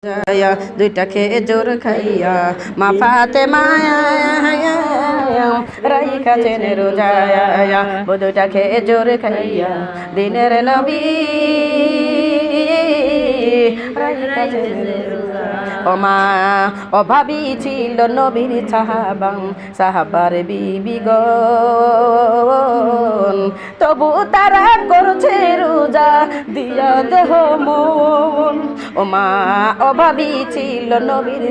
जाया दुईटा खेजूर खाइया मा फातेमा রাইখা চেনে রোজায়া ও দুইটা খেজুর খাইয়া দিনের নবী রাইখা চেনে ও মা অভাবী ছিল নবীর সাহাবার বিবি গণ তবু তারা করছে রোজা দিয়া দেহ মন ও মা অভাবী ছিল নবীর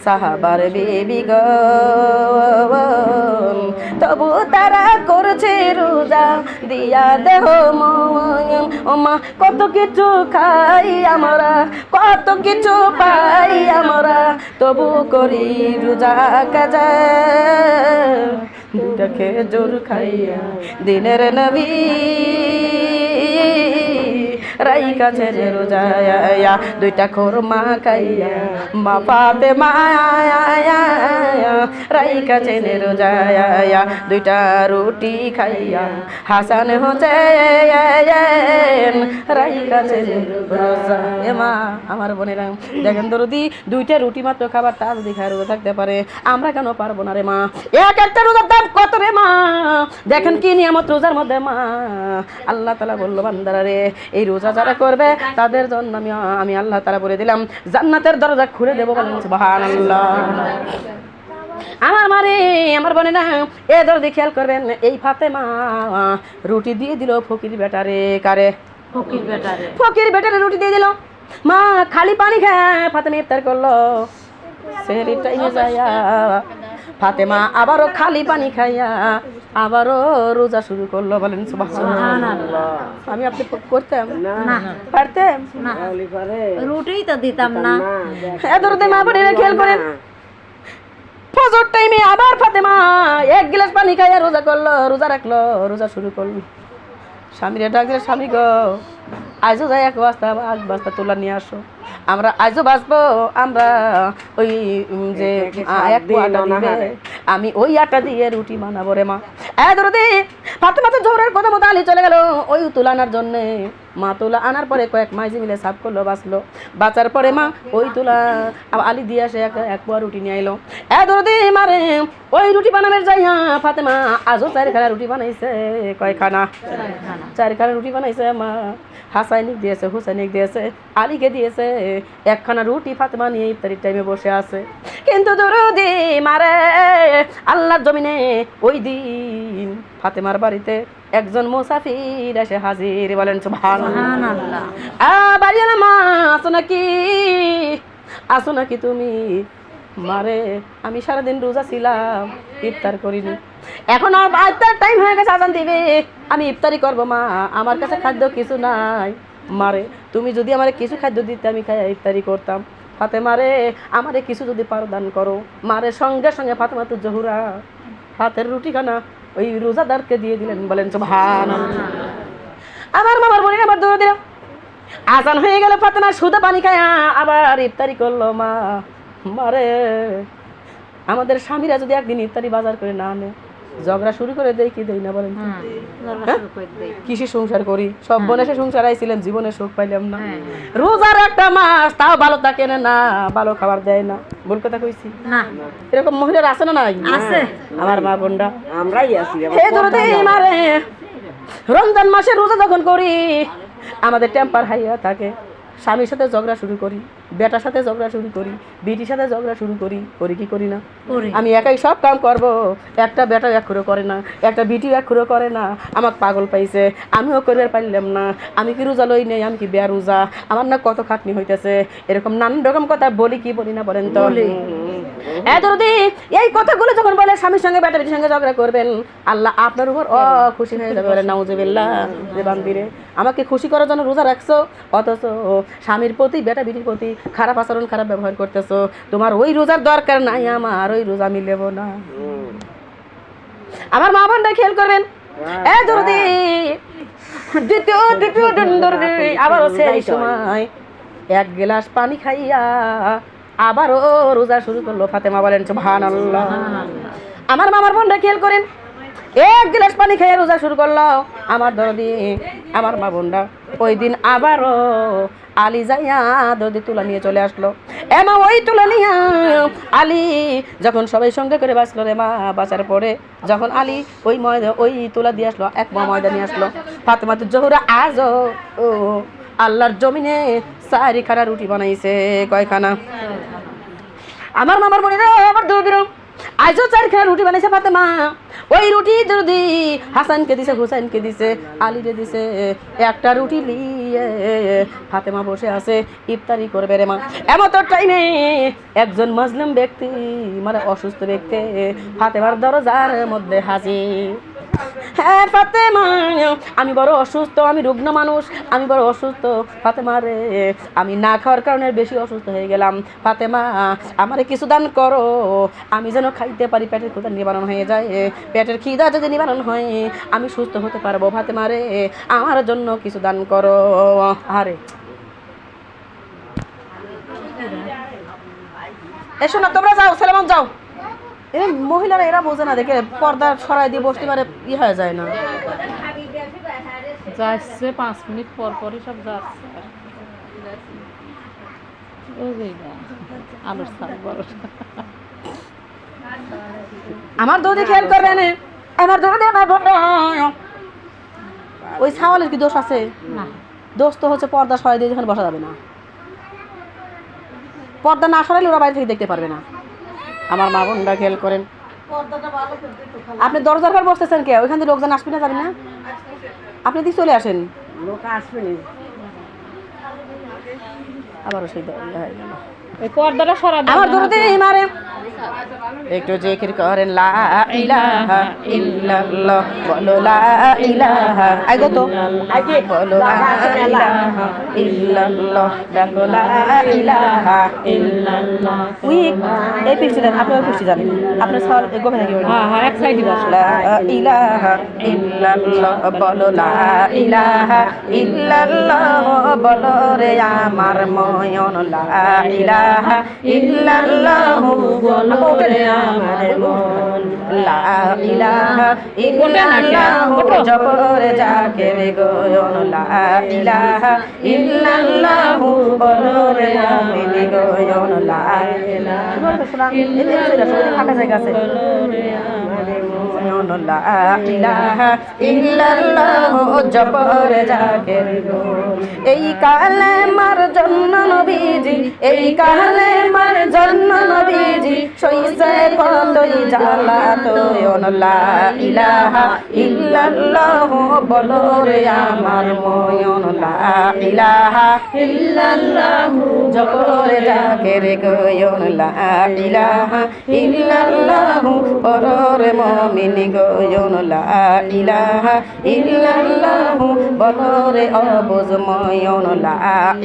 সাহাবার বিবি গণ তবু তারা করছে রোজা দিয়া দেহ মন ও মা কত কিছু খাই আমরা কত কিছু পাই আমরা তবু করি রোজা কাজা দুইটা খেজুর খাইয়া দিনের নবী রাইখা চেনে রোজায়া দুইটা খোরমা খাইয়া মা ফাতেমা রাইখা চেনে রোজায়া দুইটা রুটি খাইয়া হাসান হোসেন রাইখা চেনে রোজা এ মা আমার বোনেরা দেখেন দরদি দুইটা রুটি মাত্র খাবার তা যদি খায় রোজা থাকতে পারে আমরা কেন পারবো না রে মা এক একটা রোজার দাম কত রে মা দেখেন কি নিয়ামত রোজার মধ্যে মা আল্লাহ তাআলা বলল বান্দারা রে এই রোজা যারা করবে তাদের জন্য আমি আল্লাহ তাআলা বলে দিলাম জান্নাতের দরজা খুলে দেবো বলেন সুবহানাল্লাহ আমার মারে আমার বোনেরা এ দরদি খেয়াল করবেন এই ফাতেমা রুটি দিয়ে দিল ফকির বেটারে কারে ফকির বেটারে রুটি দিয়ে দিল মা খালি পানি খায় ফাতেমা ইফতার করলো সেহরির টাইমে যায়া ফাতেমা আবারও খালি পানি খাইয়া আবারও রোজা শুরু করলো বলেন সুবহানাল্লাহ আমি আপনি করতাম না পারতেন না রুটিই তো দিতাম না এদরতে মা বলে খেয়াল করেন ফজর টাইমে আবার ফাতেমা এক গ্লাস পানি খাইয়া রোজা করলো রোজা রাখলো রোজা শুরু করলো স্বামীরে ডাক দিলে স্বামী গো আজও যাই এক বস্তা তোলা নিয়ে আসো আমরা আজও বাঁচবো আমরা ওই যে এক আটা দিবে আমি ওই আটা দিয়ে রুটি বানাবো রে মা দরদি ফাতেমা তো জোহরের কথা মতো আলী চলে গেল ওই তুলা আনার জন্যে মা তুলা আনার পরে কয়েক মাইজি মিলে সাফ করলো বাঁচলো বাঁচার পরে মা ওই তুলা আলী দিয়ে আসে এক পোয়া রুটি নিয়ে আইলো দরদি মারে ওই রুটি বানানোর যাই ফাতেমা আজও 4 খানা রুটি বানাইছে কয়খানা 4 খানা রুটি বানাইছে মা হাসাইনিক দিয়েছে হুসাইনিক দিয়েছে আলীকে দিয়েছে একখানা রুটি ফাতেমা নিয়ে ইফতারির টাইমে বসে আছে কিন্তু দরদি মারে আল্লাহর জমিনে ওই দিন ফাতেমার বাড়িতে একজন মুসাফির এসে হাজির বলেন সুবহানাল্লাহ বাড়িওয়ালা মা আসো নাকি তুমি মারে আমি সারাদিন রোজা ছিলাম ইফতার করিনি এখন ইফতার টাইম হয়ে গেছে আজান দিবে আমি ইফতারি করব মা আমার কাছে খাদ্য কিছু নাই মারে তুমি যদি আমারে কিছু খাদ্য দিতে আমি খাই ইফতারি করতাম ফাতেমারে আমারে কিছু যদি পারো দান করো মারে সঙ্গে সঙ্গে ফাতেমা তো জহুরা হাতের রুটি খানা ওই রোজাদারকে দিয়ে দিলেন বলেন সুবহানাল্লাহ আমার মামার বোনে আবার দৌড়ে দিলাম আজান হয়ে গেল ফাতেমা শুধু পানি খায় আবার ইফতারি করলো মা মারে আমাদের স্বামীরা যদি একদিন ইফতারি বাজার করে না আনে ঝগড়া শুরু করে দেয় কি দেয় না বলেন কিসে সংসার করি সব বনেসে সংসার আইছিলাম জীবনে সুখ পাইলাম না রোজার একটা মাস তাও ভালো থাকে না ভালো খাবার দেয় না ভুল কথা কইছি না এরকম মহিলার আছে না নাই আছে আমার মা বোনরা আমরাই আছি হে দরদে মারে রমজান মাসে রোজা যখন করি আমাদের টেম্পার হাইয়া থাকে স্বামীর সাথে ঝগড়া শুরু করি বেটার সাথে ঝগড়া শুরু করি বিটির সাথে ঝগড়া শুরু করি কি করি না আমি একাই সব কাম করব একটা বেটা এক করে করে না একটা বিটি এক করে করে না আমাকে পাগল পাইছে আমিও করবার পারলাম না আমি কি রোজা লই নেই আমি কি বেয়া রোজা আমার না কত খাটনি হইতেছে এরকম নানান রকম কথা বলি কি বলি না বলেন তো দরদি এই কথাগুলো যখন বলে স্বামীর সঙ্গে বেটা বিটির সঙ্গে ঝগড়া করবেন আল্লাহ আপনার উপর খুশি হয়ে যাবে বলে নাউজুবিল্লাহ যে বান্দিরে আমাকে খুশি করার জন্য রোজা রাখছো অথচ স্বামীর প্রতি বেটা বিটির প্রতি খারাপ আচরণ খারাপ ব্যবহার করতেছো তোমার ওই রোজার দরকার নাই আমার ওই রোজা আমি নেব না আমার মা বোনরা খেয়াল করবেন দরদি দ্বিতীয় দিন দরদি আবারও সেই সময় এক গ্লাস পানি খাইয়া আবারও রোজা শুরু করলো ফাতেমা বলেন সুবহানাল্লাহ আমার মামার বোনরা খেয়াল করেন এক গ্লাস পানি খেয়ে রোজা শুরু করলো। আমার দরদি আমার মা বোনরা ওই দিন আবারও আলী যাইয়া দরদি তুলা নিয়ে চলে আসলো। এমা ওই তুলা নিয়ে আলী যখন সবাই সঙ্গে করে বাঁচলো রে মা, বাঁচার পরে যখন আলী ওই তুলা দিয়ে আসলো, এক ময়দা নিয়ে আসলো। ফাতেমা জোহরা আজও ও আল্লাহর জমিনে 4 খানা রুটি বানাইছে। কয়খানা? আমার মামার বোনেরা আমার দৌড় আজও 4 খানা রুটি বানাইছে ফাতেমা। ওই রুটি যদি হাসানকে দিছে, হুসাইনকে দিছে, আলীরে দিছে। একটা রুটি নিয়ে ফাতেমা বসে আছে ইফতারি করবে রে মা। এমন টাইমে একজন মুসলিম ব্যক্তি মানে অসুস্থ ব্যক্তি ফাতেমার দরজার মধ্যে হাজির। হ্যাঁ ফাতেমা, আমি বড় অসুস্থ, আমি রুগ্ন মানুষ, আমি বড় অসুস্থ ফাতেমা রে, আমি না খাওয়ার কারণে বেশি অসুস্থ হয়ে গেলাম। ফাতেমা আমারে কিছু দান করো, আমি যেন খাইতে পারি, পেটের ক্ষুধা নিবারণ হয়ে যায়, পেটের খিদা যদি নিবারণ হয় আমি সুস্থ হতে পারবো। ফাতেমা রে আমার জন্য কিছু দান করো। আরে এসো না, তোমরা যাও, সালাম যাও। এই মহিলারা এরা বোঝে না, দেখে পর্দা সরাই দিয়ে বসতে পারে হয়ে যায় না। যাচ্ছে 5 মিনিট পর পরই সব যাচ্ছে। আলুর শাক বড় আমার দৌড়ে খেয়াল করবেন, আমার দৌড়ে ওই ছাওয়ালের কি দোষ আছে? না, দোষ তো হচ্ছে পর্দা সরাই দিয়ে যেখানে বসা যাবে না। পর্দা না সরাইলে ওরা বাইরে থেকে দেখতে পারবে না। আমার মা বোনরা খেয়াল করেন। আপনি দরজার ঘর বসতেছেন কে? ওইখান থেকে লোকজন আসবে না, যাবেন না? আপনি দিয়ে চলে আসেন, লোক আসবে না। আবারও সেই ওই পর্দাটা সরা দাও। আমার দৌড়তে মারে একটু জিকির করেন লা ইলাহা ইল্লাল্লাহ, বলো লা ইলাহা, আইগো তো আইগে বলো লা ইলাহা ইল্লাল্লাহ, দেখো লা ইলাহা ইল্লাল্লাহ। উই এই পিছনে দেন, আপনি ওই পিছনে যাবেন, আপনার সর গোমে নাকি? হ্যাঁ হ্যাঁ, এক সাইডে বসো। লা ইলাহা ইল্লাল্লাহ, বলো লা ইলাহা ইল্লাল্লাহ, বলো রে আমার ময়ন লা ইলাহা ইল্লাল্লাহ, বলো রে আমার মন লা ইলাহা ইল্লাল্লাহ, জপরে জাকের গয়ন লা ইলাহা ইল্লাল্লাহ, বলো রে আমিন গয়ন লা ইলাহা ইল্লাল্লাহ, ফাঁকা জায়গা আছে, লা ইলাহা ইল্লাল্লাহ, জপরে জাকের গয়ন। এই কালেমার জন্য নবীজি, এই কালেমার জন্য নবীজি সইছে কতই জ্বালাতন, লা ইলাহা ইল্লাল্লাহ, বলো রে আমার ময়ন লা ইলাহা ইল্লাল্লাহ, জপরে জাকের গয়ন লা ইলাহা ইল্লাল্লাহ, বলো রে মুমিন গয়ন লা ইলাহা ইল্লাল্লাহ, বলো রে অবুঝ ময়ন লা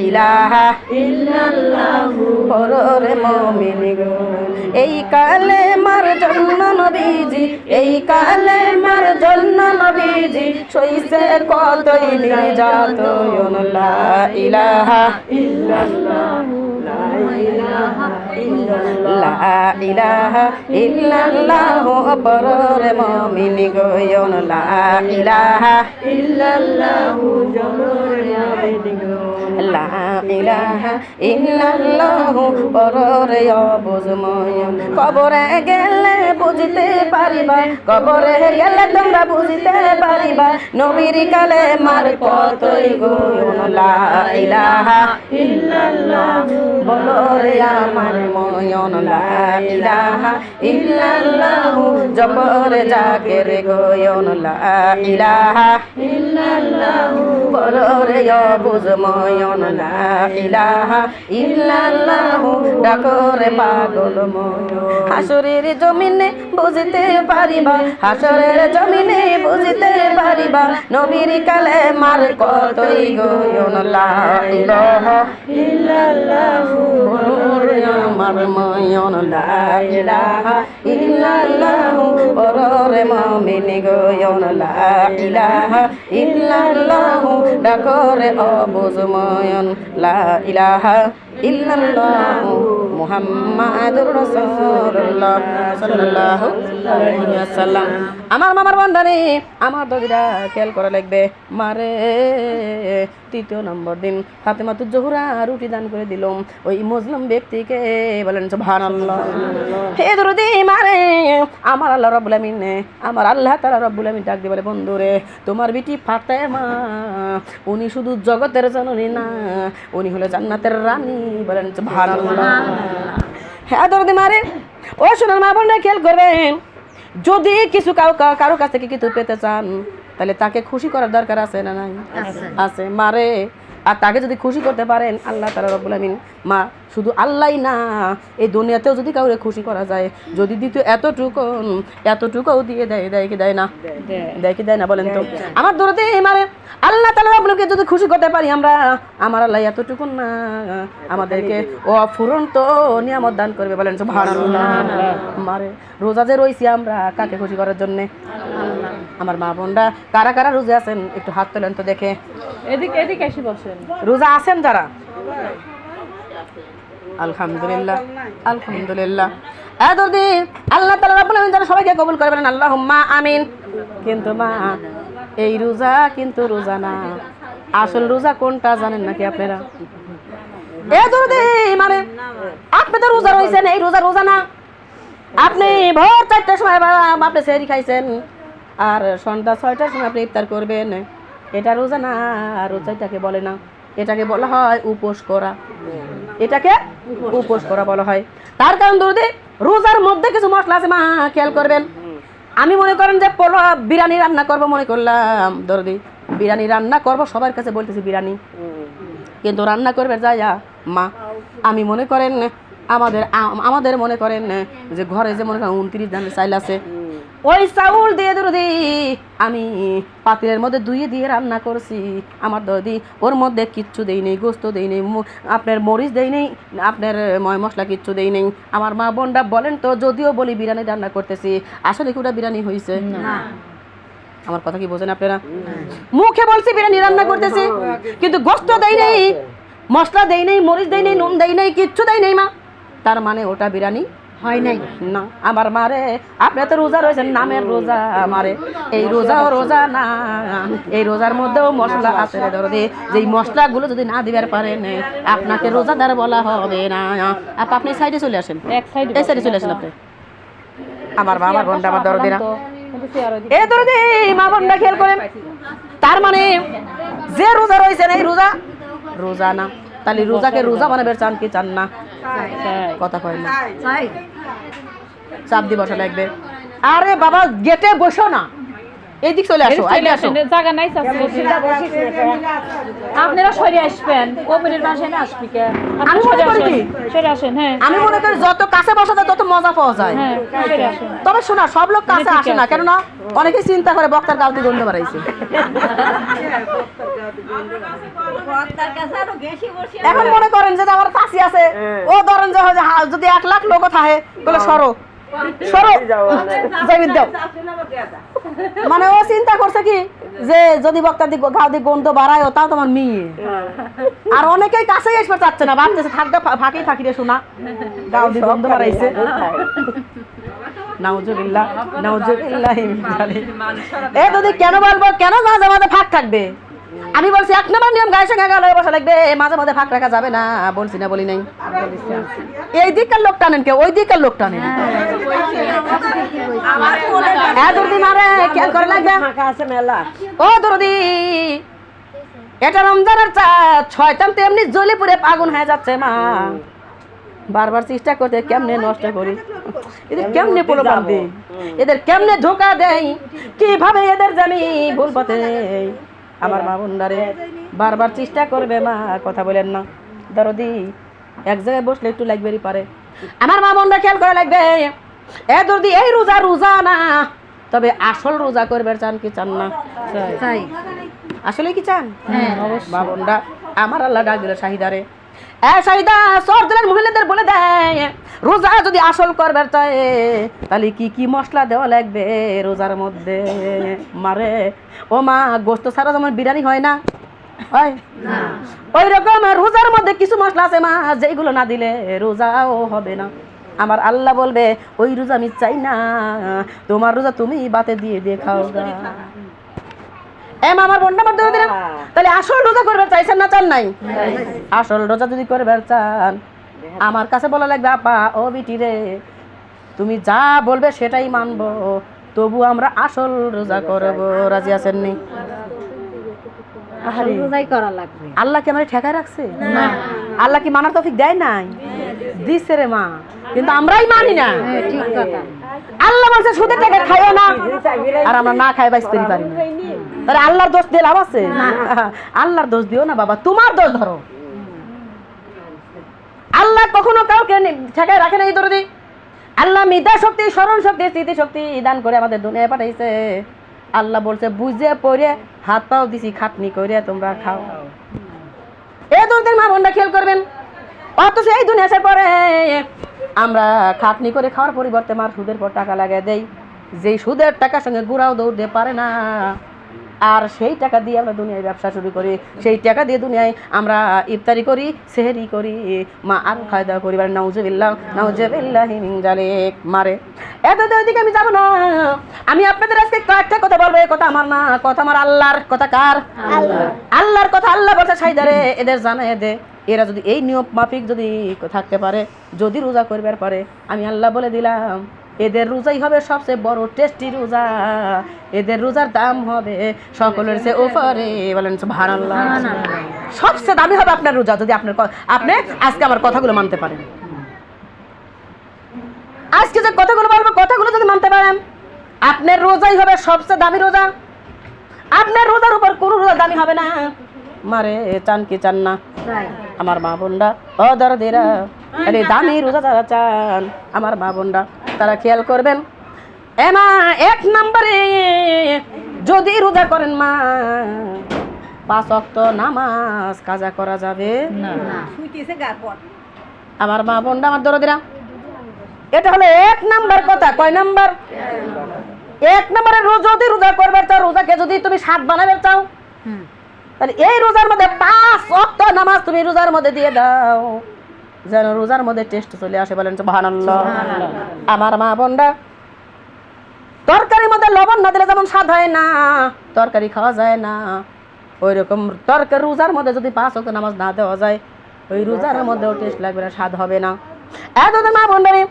ইলাহা ইল্লাল্লাহ, বলো রে মুমিন গয়ন। এই কালেমার জন্য নবীজি, এই কালেমার জন্য নবীজি সইছে কতই নির্যাতন, লা ইলাহা ইল্লাল্লাহ, লা ইলাহা ইল্লাল্লাহ, বলো রে মুমিন গয়ন লা ইলাহা ইল্লাল্লাহ, লা ইলাহা ইল্লাল্লাহ, বলো রে অবুঝ ময়ন। কবরে গেলে বুঝতে পারিবা, কবরে গেলে তোমরা বুঝতে পারিবা, নবীর কালেমার কতই গয়ন, লা ইলাহা ইল্লাল্লাহ, বলো রে আমার ময়ন লা ইলাহা ইল্লাল্লাহ, জপরে জাকের গয়ন লা ইলাহা ইল্লাল্লাহ, বলো রে অবুঝ ময়ন লা ইলাহা ইল্লাল্লাহ, ডাকো রে পাগল ময়ন। হাসরের জমিনে বুঝতে পারিবা, হাসরের জমিনে বুঝতে পারিবা, নবীর কালেমার কতই গয়ন, লা ইলাহা ইল্লাল্লাহ, বলো রে আমার ময়ন লা ইলাহা ইল্লাল্লাহ, বলো রে মুমিন গয়ন লা ইলাহা ইল্লাল্লাহ, ডাকো রে অবুঝ ময়ন লা ইলাহা ইল্লাল্লাহু মুহাম্মাদুর রাসূলুল্লাহ সাল্লাল্লাহু আলাইহি ওয়াসাল্লাম। আমার মামার বান্দারে, আমার দদিরা খেয়াল করা লাগবে। মারে তৃতীয় নম্বর দিন ফাতেমাতুজ জোহরা রুটি দান করে দিলাম ওই মুসলিম ব্যক্তিকে। বলেন সুবহানাল্লাহ। হে দরদি মারে, আমার আল্লাহ রাব্বুল আমিন, আমার আল্লাহ তাআলা রাব্বুল আমিন ডাক দিয়ে বলে, বন্ধুরে তোমার বিটি ফাতেমা উনি শুধু জগতের জননী না, উনি হলো জান্নাতের রানী। বলেন সুবহানাল্লাহ। হ্যাঁ দরদি মারে, ও সোনার মা বোনরা খেয়াল করবেন, যদি কিছু কারো কাছ থেকে কিছু পেতে চান তাহলে তাকে খুশি করার দরকার আছে না নাই? আছে মারে। আর তাকে যদি খুশি করতে পারেন আল্লাহ তাআলা রব্বুল আমিন, মা শুধু আল্লাহই না, এই দুনিয়াতেও যদি কাউরে খুশি করা যায়, যদি দিত এতটুকুও দিয়ে দেয় কি দেয় না? দেয় কি দেয় না? বলেন তো আমার দরদি মারে, আল্লাহ তাআলা রব্বুলকে যদি খুশি করতে পারি আমরা, আমার আল্লাহ এতটুকু না আমাদেরকে অফুরন্ত নিয়ামত দান করবে। বলেন সুবহানাল্লাহ। মারে রোজা যে রইছি আমরা কাকে খুশি করার জন্য? আমার মা বোনরা কারা কারা রোজা আছেন একটু হাত তোলেন তো দেখে। এদিকে এদিকে এসে বসেন। রোজা আছেন যারা? আলহামদুলিল্লাহ আলহামদুলিল্লাহ। দরদি আল্লাহ তাআলা রাব্বুল আমিন যেন সবাইকে কবুল করে। বলেন আল্লাহুম্মা আমিন। কিন্তু মা এই রোজা কিন্তু রোজা না, আসল রোজা কোনটা জানেন নাকি আপনারা? দরদি মানে আপনি তো রোজা রয়েছেন, এই রোজা রোজা না। আপনি ভোর 4টার সময় আপনি সেহরি খাইছেন আর সন্ধ্যা 6টার সময় আপনি ইফতার করবেন, এটা রোজা না। রোজা এটাকে বলে না, এটাকে বলা হয় উপোস করা। এটাকে উপোস করা বলা হয়। তার কারণ দরদি রোজার মধ্যে কিছু মশলা আছে মা, খেয়াল করবেন। আমি মনে করেন যে বিরিয়ানি রান্না করব, মনে করলাম দরদি বিরিয়ানি রান্না করব, সবার কাছে বলতেছি বিরিয়ানি, কিন্তু রান্না করবে যাইয়া মা আমি মনে করেন আমাদের মনে করেন যে ঘরে যে মনে করেন 29 ধানের চাইল আছে, ওই চাউল দিয়ে দরদি আমি পাতিলের মধ্যে ধুয়ে দিয়ে রান্না করছি। আমার দরদি ওর মধ্যে কিচ্ছু দেই নেই, গোস্ত দেই নেই, আপনার মরিচ দেই নেই, আপনার ময় মশলা কিচ্ছু দেই নেই। আমার মা বোনরা বলেন তো, যদিও বলি বিরিয়ানি রান্না করতেছি, আসলে কি ওটা বিরিয়ানি হয়েছে? আমার কথা কি বোঝেন আপনারা? মুখে বলছি বিরিয়ানি রান্না করতেছি, কিন্তু গোস্ত দেই নেই, মশলা দেই নেই, মরিচ দেই নেই, নুন দেই নেই, কিচ্ছু দেই নেই মা, তার মানে ওটা বিরিয়ানি হয় নাই না। আমার মারে আপনি তো রোজা রয়েছেন, নামের রোজা। আমারে এই রোজাও রোজা না, এই রোজার মধ্যেও মশলা আছে রে দরদি, যেই মশলাগুলো যদি না দিবার পারেন আপনাকে রোজাদার বলা হবে না। আপনি সাইডে চলে আসেন, এই সাইডে চলে আসেন আপনি। আমার বাবার বোনটা আমার দরদিরা, এই দরদি মা বোনটা খেয়াল করেন, তার মানে যে রোজা রয়েছেন এই রোজা রোজা না। তাহলে রোজাকে রোজা বানাবে চান কি চান না? কথা কয় না, চাপ দিয়ে বসা লাগবে। আরে বাবা গেটে বসো না, এইদিক চলে আসো, জায়গা নাই আপনারা সরে আসবেন, ওপরের পাশে না আসবি কে? আমি মনে করি কি সরে আসেন। হ্যাঁ আমি মনে করি যত কাছে বসা যায় তত মজা পাওয়া যায়। হ্যাঁ সরে আসেন। তবে শোনা, সব লোক কাছে আসে না, কেননা অনেকে চিন্তা করে বক্তার গাউতি গন্ধ বাড়াইছে। এখন মনে করেন যে আমার কাছে আছে, ও ধরেন যে যদি 1 লাখ লোক থাকে বলে সরো সরো যাইবিন দাও, মানে ও চিন্তা করছে কি যে যদি বক্তার দিক গাউতি গন্ধ বাড়ায় তাও তোমার মেয়ে। আর অনেকেই কাছেই আসতে চাচ্ছে না, ভাবতেছে থাকতে ফাঁকি থাকি রে শোনা গাউতি গন্ধ বাড়াইছে। নাউজুবিল্লাহ নাউজুবিল্লাহ। এ যদি কেন বলবো, কেন মাঝে মাঝে ফাঁক থাকবে? আমি বলছি 1 নম্বর নিয়ম গায়ের সঙ্গে গায়ে বসা লাগবে, মাঝে মাঝে ফাঁক রাখা যাবে না। বলছি না বলি নাই? এই দিকের লোক টানেন কে ওই দিকের লোক টানেন? খেয়াল করে লাগবে ও দরদি, এটা রমজানের চাঁদ, শয়তান তো এমনি জ্বলে পুড়ে আগুন হয়ে যাচ্ছে মা। বারবার চেষ্টা করতে কেমনে নষ্ট করি, এদের কেমনে প্রলোভন দেই, এদের কেমনে ধোকা দেয়, কিভাবে এদের জানি ভুল পথে। আমার মা বোনদারে বারবার চেষ্টা করবে মা, কথা বলেন না দরদি, এক জায়গায় বসলে একটু লাগবেরই পারে। আমার মা বোনরা খেয়াল করে লাগবে, এ দরদি এই রোজা রোজা না, তবে আসল রোজা করবে চান কি চান না? চাই। আসলে কি চান? মা বোনরা আমার আল্লাহ ডাক দিল শাহিদারে, শাহিদা সরদলের মহিলাদের বলে দেয় রোজা যদি আসল করবার চায় তাহলে কি কি মশলা দেওয়া লাগবে রোজার মধ্যে। মারে ও মা, গোস্ত ছাড়া যেমন বিরিয়ানি হয় না, হয় ওই রকম রোজার মধ্যে কিছু মশলা আছে মা, যেগুলো না দিলে রোজাও হবে না। আমার আল্লাহ বলবে ওই রোজা আমি চাই না, তোমার রোজা তুমি বাতে দিয়ে দিয়ে খাও গা। আমার বোনটা আমার ধরে দিলাম, তাহলে আসল রোজা করবে চাইছেন না চান নাই? আসল রোজা যদি করবে চান আমার কাছে বলা লাগবে আপা ও বিটি রে, তুমি যা বলবে সেটাই মানবো, তবু আমরা আসল রোজা করবো। রাজি আছেন নি? আহারে, রোজাই করা লাগবে। আল্লাহ কি আমার ঠেকায় রাখছে? আল্লাহ কি মানার তৌফিক দেয় নাই? দিছে রে মা, কিন্তু আমরাই মানি না। ঠিক কথা। আল্লাহ বলছে সুদের টাকা খাইও না, আর আমরা না খাই বাঁচতে পারি না। তাহলে আল্লাহর দোষ দিয়ে লাভ আছে? আল্লাহর দোষ দিও না বাবা, তোমার দোষ ধরো। আল্লাহ কখনো কাউকে ঠেকায় রাখে নাই দরদি। আল্লাহ মেধা শক্তি, স্মরণ শক্তি, স্মৃতি শক্তি দান করে আমাদের দুনিয়ায় পাঠাইছে। আল্লাহ বলছে বুঝে পড়ে হাত পাও দিছি, খাটনি করে তোমরা খাও। এই দুদিন মা বোনরা খেয়াল করবেন, অথচ এই দুনিয়া আসার পরে আমরা খাটনি করে খাওয়ার পরিবর্তে মার সুদের পর টাকা লাগাই দেই, যেই সুদের টাকার সঙ্গে গুড়াও দৌড়তে পারে না। আর সেই টাকা দিয়ে আমরা দুনিয়ায় ব্যবসা শুরু করি, সেই টাকা দিয়ে দুনিয়ায় আমরা ইফতারি করি, সেহরি করি, মা আরো খাওয়া দাওয়া করি। নাউজুবিল্লাহ নাউজুবিল্লাহি মিন যালিক। মারে এত দিকে আমি যাব না, আমি আপনাদের আজকে কয়েকটা কথা বলবো। এই কথা আমার না, কথা আমার আল্লাহর। কথা কার? আল্লাহর কথা। আল্লাহ বলছে সাইদারে এদের জানায় দে, এরা যদি এই নিয়ম মাফিক যদি থাকতে পারে, যদি রোজা করবার পারে, আমি আল্লাহ বলে দিলাম এদের রোজাই হবে সবচেয়ে বড় টেস্টি রোজা। এদের রোজার দাম হবে সকলের চেয়ে উপরে। বলেন সুবহানাল্লাহ। সবচেয়ে দামি হবে আপনার রোজা, যদি আপনি আজকে আমার কথাগুলো মানতে পারেন। আজকে যে কথাগুলো বলবো, কথাগুলো যদি মানতে পারেন, আপনার রোজাই হবে সবচেয়ে দামি রোজা। আপনার রোজার উপর কোনো রোজা দামি হবে না। মারে চান কি চান না আমার মা বোনরা, ও দরদেরা, আরে দামি রোজা যারা চান আমার মা বোনরা, তারা খেয়াল করবেন। মা, এক নম্বরে যদি রোজা করেন মা, 5 ওয়াক্ত নামাজ কাজা করা যাবে না। আমার মা বোনরা, আমার দরদেরা, এটা হলো 1 নাম্বার কথা। কয় নাম্বার? 1 নম্বরে যদি রোজা করবে চাও, রোজাকে যদি তুমি 7 বানাবে চাও, তাহলে এই রোজার মধ্যে 5 ওয়াক্ত নামাজ তুমি রোজার মধ্যে দিয়ে দাও, যেন রোজার মধ্যে টেস্ট চলে আসে। বলেন সুবহানাল্লাহ। আমার মা বোনরা, তরকারির মধ্যে লবণ না দিলে যেমন স্বাদ হয় না, তরকারি খাওয়া যায় না, ওই রকম তরকারি রোজার মধ্যে যদি 5 ওয়াক্ত নামাজ না দেওয়া যায়, ওই রোজার মধ্যেও টেস্ট লাগবে না, স্বাদ হবে না। এত মা বোনরা,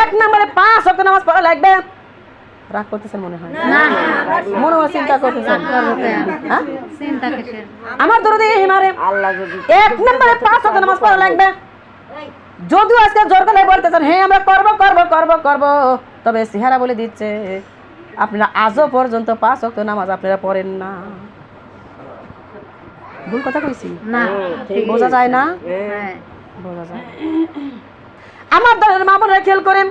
1 নম্বরে 5 ওয়াক্ত নামাজ পড়া লাগবে। রাগ করতেছেন মনে হয়? মনে হয় চিন্তা করতেছেন। আমার দরদি মারে 1 নম্বরে 5 ওয়াক্ত নামাজ পড়া লাগবে। যদিও আজকে জোর গলায় বলতেছেন হ্যাঁ আমরা করব করব করব করব, তবে চেহারা বলে দিচ্ছে আপনারা আজও পর্যন্ত 5 ওয়াক্ত নামাজ আপনারা পড়েন না। ভুল কথা কইছি না? বোঝা যায় না? বোঝা যায়। আমার দলের মা বোনেরা খেয়াল করেন,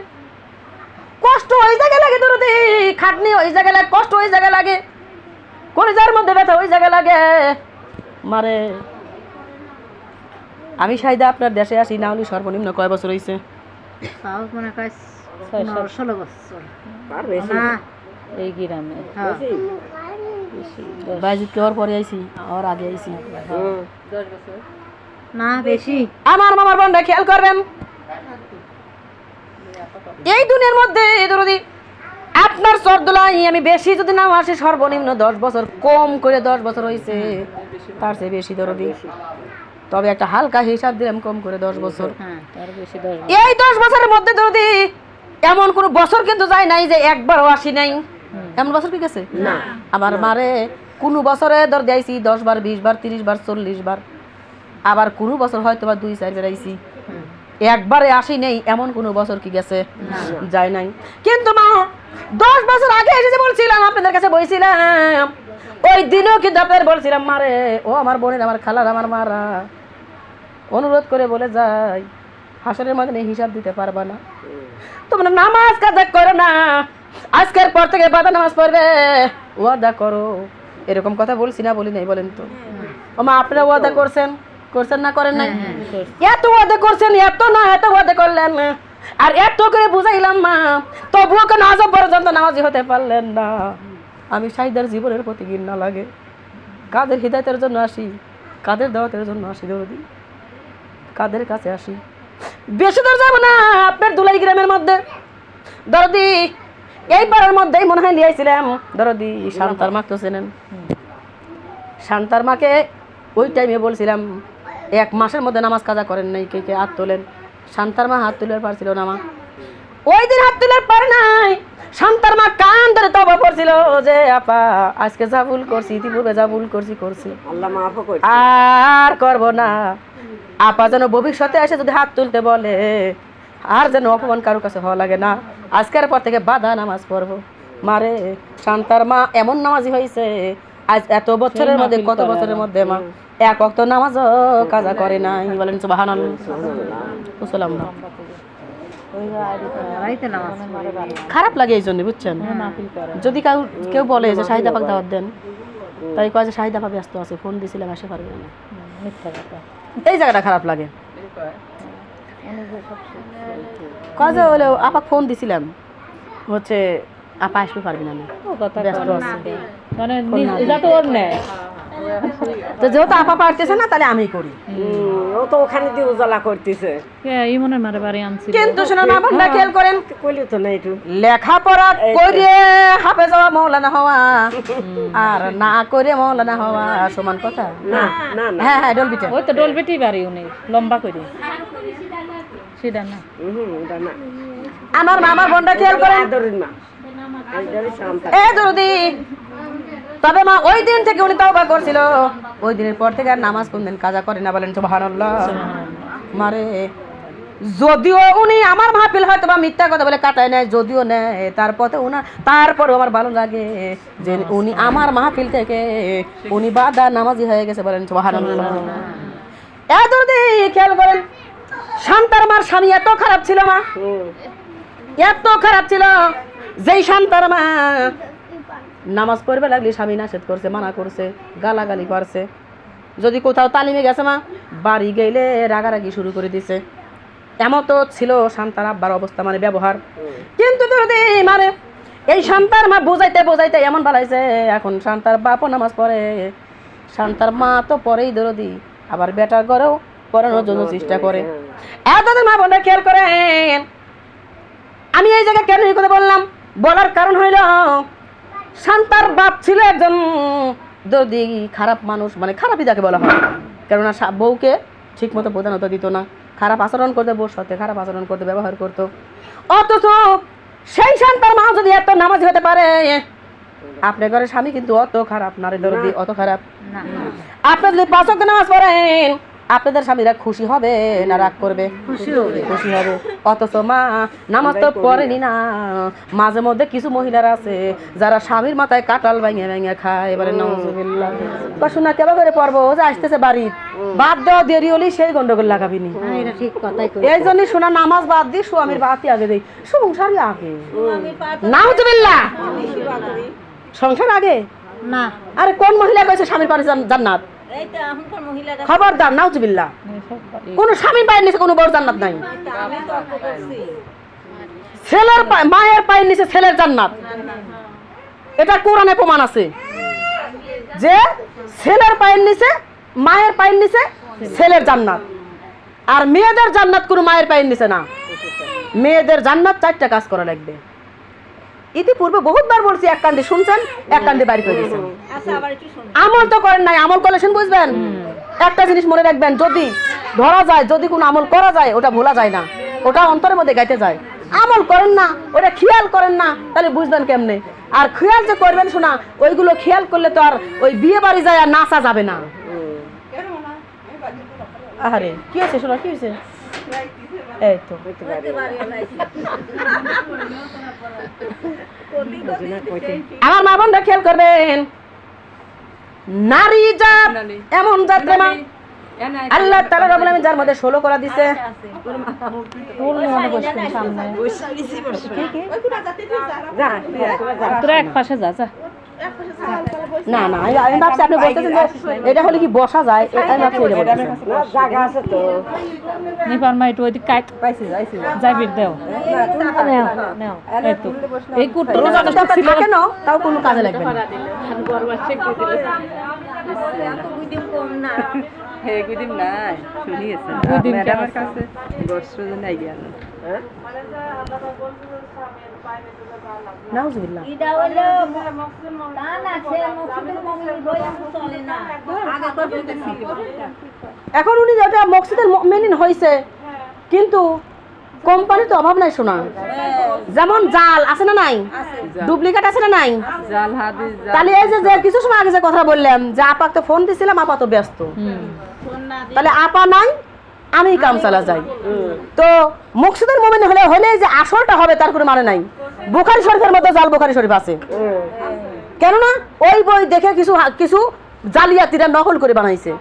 কষ্ট ওই জায়গায় লাগে, দরদি খাটনি ওই জায়গায় লাগে, কষ্ট ওই জায়গায় লাগে, কলিজার মধ্যে ব্যথা ওই জায়গায় লাগে। মারে আমি সাইদা আপনার দেশে আসি না হলে সর্বনিম্ন কয় বছর হয়েছে? 16 বছর। এই গ্রামে বাইজিৎ ওর পরে আইছি, ওর আগে আইছি। 10 বছর না বেশি। আমার মামার বোনরা খেয়াল করবেন, এই দুনিয়ার মধ্যে দরদি আপনার সরদুলাই আমি বেশি যদি না আসি, সর্বনিম্ন 10 বছর, কম করে 10 বছর হয়েছে, তার চেয়ে বেশি দরদি। তবে একটা হালকা হিসাব দিলাম, কম করে 10 বছর। তার বেশি 10 এই 10 বছরের মধ্যে দরদি এমন কোন বছর কিন্তু যায় নাই যে একবারও আসি নাই। এমন বছর কি গেছে? না। আমার মারে কোন বছরে দরদি আইছি 10 বার, 20 বার, 30 বার, 40 বার, আবার কোন বছর হয়তো বা 2-4 বার আইছি, একবারে আসি নেই এমন কোন বছর কি গেছে? যায় নাই। কিন্তু মা 10 বছর আগে এসে বলছিলাম আপনাদের কাছে, বইছিলাম ওই দিনও কিন্তু আপনাদের বলছিলাম মারে ও আমার বোনের, আমার খালার, আমার মারা অনুরোধ করে বলে যাই হাসরের মধ্যে হিসাব দিতে পারবা না, তোমরা নামাজ কাজা করো না, আজকের পর থেকে বাদা নামাজ পড়বে, ওয়াদা করো। এরকম কথা বলছি না বলি নাই? বলেন তো ও মা, আপনারা ওয়াদা করছেন না করেন নাই? এত ওয়াদা করছেন, এত না এত ওয়াদা করলেন, আর এত করে বুঝাইলাম মা, তবুও কেন আজও পর্যন্ত নামাজি হতে পারলেন না? আমি সাইদার জীবনের প্রতি ঘৃণা লাগে, কাদের হৃদায়তের জন্য আসি, কাদের দাওয়াতের জন্য আসি দরদি, কাদের কাছে আসি। বেশি দূর যাবো না, আপনার দুলাই গ্রামের মধ্যে দরদি, এই পাড়ার মধ্যেই মনে হয় লিয়াইছিলাম দরদি। শান্তার মা তো চেনেন, শান্তার মাকে ওই টাইমে বলছিলাম 1 মাসের মধ্যে নামাজ কাজা করেন নাই, কে কে হাত তোলেন। শান্তার মা হাত তুলে পারছিল না মা, ওই দিন হাত তুলে পারে নাই। শান্তার মা কান ধরে তবা পড়ছিল যে আপা আজকে যা ভুল করছি, ইতিপূর্বে যা ভুল করছি আল্লাহ মাফ করে। আর করব না। আপা যেন ভবিষ্যতে এসে যদি হাত তুলতে বলে আর যেন অপমান কারো কাছে হওয়া লাগে না। আজকের পর থেকে বাধা নামাজ পড়বো। মারে শান্তার মা এমন নামাজি হয়েছে আজ এত বছরের মধ্যে, কত বছরের মধ্যে মা 1 ওয়াক্ত নামাজও কাজা করে নাই। বলেন সুবহানাল্লাহ। রাইতে নামাজ খারাপ লাগে এই জন্য, বুঝছেন? যদি কেউ বলে যে শাহিদা পাক দাওয়াত দেন, তাই কয় যে শাহিদা পা ব্যস্ত আছে, ফোন দিয়েছিলাম আসে পারবে না, এই জায়গাটা খারাপ লাগে। কয় যে হলো আপা ফোন দিছিলাম, হচ্ছে আপা আসবে পারবি না, ব্যস্ত আছে। মানে এটা তো ওর নেয়, তো যেহেতু আপা পারতেছে না তাহলে আমি করি। ও তো ওখানে দিয়ে উজালা করতেছে। ইমনের মারে বাড়ি আনছি। কিন্তু শুনুন আপনারা খেয়াল করেন, কইলি তো না একটু লেখাপড়া করে হাফেজ হওয়া, মৌলানা হওয়া আর না করে মৌলানা হওয়া সমান কথা না না না। হ্যাঁ হ্যাঁ, ডলবিটা ওই তো ডলবেটি বাড়ি উনি লম্বা করে সেটা না। এটা না। আমার মামার বোনটা খেয়াল করেন, আদরের মা এইটারই শান্ত। এ দরদি, তবে মা ওই দিন থেকে উনি তওবা করছিল, ওই দিনের পর থেকে আর নামাজ কোনদিন কাজা করে না। বলেন সুবহানাল্লাহ। মারে যদিও উনি আমার মাহফিল হয়তো বা মিথ্যা কথা বলে কাটায় নেয়, যদিও নেয় তারপরেও আমার ভালো লাগে যে উনি আমার মাহফিল থেকে উনি বাদা নামাজি হয়ে গেছে। বলেন সুবহানাল্লাহ। এ দরদি খেয়াল করেন, শান্তার মার স্বামী এত খারাপ ছিল মা, এত খারাপ ছিল, যেই শান্তার মা নামাজ পড়বে লাগলে স্বামী নিষেধ করছে, মানা করছে, গালাগালি করছে। যদি কোথাও তালিমে গেছে মা, বাড়ি গেলে রাগারাগি শুরু করে দিছে। এমন তো ছিল শান্তার আব্বার অবস্থা, মানে ব্যবহার। কিন্তু যদি মানে এই শান্তার মা বোঝাইতে এমন বানাইছে, এখন শান্তার বাপও নামাজ পড়ে, শান্তার মা তো পরেই দরদি, আবার বেটার ঘরেও পড়ানোর জন্য চেষ্টা করে। এতদিন মা বোনরা খেয়াল করেন, আমি এই জায়গায় কেন এই কথা বললাম, বলার কারণ হইল শান্তার বাপ ছিল একজন দরদি, খারাপ মানুষ, মানে খারাপই যাকে বলা হয়, কেননা বউকে ঠিক মতো প্রধানতা দিত না, খারাপ আচরণ করতে, বউর সাথে খারাপ আচরণ করতে, ব্যবহার করতো। অথচ সেই শান্তার মা যদি এত নামাজি হতে পারে, আপনার ঘরের স্বামী কিন্তু অত খারাপ না রে দরদি, অত খারাপ। আপনি যদি 5 ওয়াক্ত নামাজ পড়েন, আপনাদের স্বামীরা খুশি হবে না রাগ করবে? খুশি হবে। অথচ মা নামাজ তো পড়েনি না। মাঝে মধ্যে কিছু মহিলারা আছে যারা স্বামীর মাথায় কাঁঠাল ভাঙিয়ে খায়। এবারে নাউজুবিল্লাহ, শোনা কেবা করে পড়বো, যে আসতেছে বাড়ি, বাদ দেওয়া দেরি হলেই সেই গন্ডগোল লাগাবি নি। এটা ঠিক কথাই কই। এই জন্যই শোনা নামাজ বাদ দিই, স্বামীর বাতি আগে দিই, সংসারই আগে। নাউজুবিল্লাহ, সংসার আগে না আরে কোন মহিলা কইছে স্বামীর পারে জান্নাত? খবরদার, নাউজুবিল্লাহ, কোন স্বামীর পায়ের নিচে কোনো বড় জান্নাত নাই। ছেলের মায়ের পায়ের নিচে ছেলের জান্নাত, এটা কোরআনে প্রমাণ আছে যে ছেলের পায়ের নিচে, মায়ের পায়ের নিচে ছেলের জান্নাত। আর মেয়েদের জান্নাত কোনো মায়ের পায়ের নিচে না। মেয়েদের জান্নাত 4টা কাজ করা লাগবে। ইতিপূর্বে বহুতবার বলছি, এক কান্দে শুনছেন, এক কান্দে বাড়ি করে দিয়েছেন। আমল তো করেন নাই, আমল করলে শুন বুঝবেন। একটা জিনিস মনে রাখবেন, যদি ধরা যায়, যদি কোনো আমল করা যায়, ওটা ভোলা যায় না, ওটা অন্তরের মধ্যে গাইতে যায়। আমল করেন না, ওটা খেয়াল করেন না, তাহলে বুঝবেন কেমনে? আর খেয়াল যে করবেন শোনা, ওইগুলো খেয়াল করলে তো আর ওই বিয়ে বাড়ি যায় আর নাচা যাবে না। আরে কি হয়েছে শোনা, কি হয়েছে? এই তো আমার মা বোনরা খেয়াল করবেন, নারী জাত এমন জাত রে মা, আল্লাহ তাআলা রব্বুল আলামিন যার মধ্যে 16 করা দিছে। তোরা এক পাশে যা যা। না না, আমি ভাবছি আপনি বলতেছেন যে এটা হলে কি বসা যায়, আমি ভাবছি এটা বলতেছেন। জায়গা আছে তো। নিপার মা একটু ওইদিকে কাট পাইছি যাইছি যাইবির দেও নাও এই তো এই কুট্টু রোজা তো থাকে না, তাও কোনো কাজে লাগবে না। হে গুদিম নাই শুনিয়েছেন গুদিম ম্যাডামের কাছে বস্ত্র নাই গেল হ্যাঁ নাউজুবিল্লাহ। এখন উনি যেটা মকসিদের মুমিনিন হইছে, কিন্তু কোম্পানির তো অভাব নাই শোনা। যেমন জাল আছে না নাই, ডুপ্লিকেট আছে না নাই। জাল হাদিস তাহলে এই যে যে কিছু সময় আগে যে কথা বললাম যে আপাকে তো ফোন দিছিলাম, আপা তো ব্যস্ত, তাহলে আপা নাই, আমি কাম চালা যাই। তো মকসিদের মুমিন হলে হলে যে আসলটা হবে তার কোনো মানে নাই। বুখারী শরীফের মধ্যে জাল বুখারী শরীফ আছে, কেননা ওই বই দেখে কিছু কিছু জালিয়াতিরা নকল করে বানাইছে।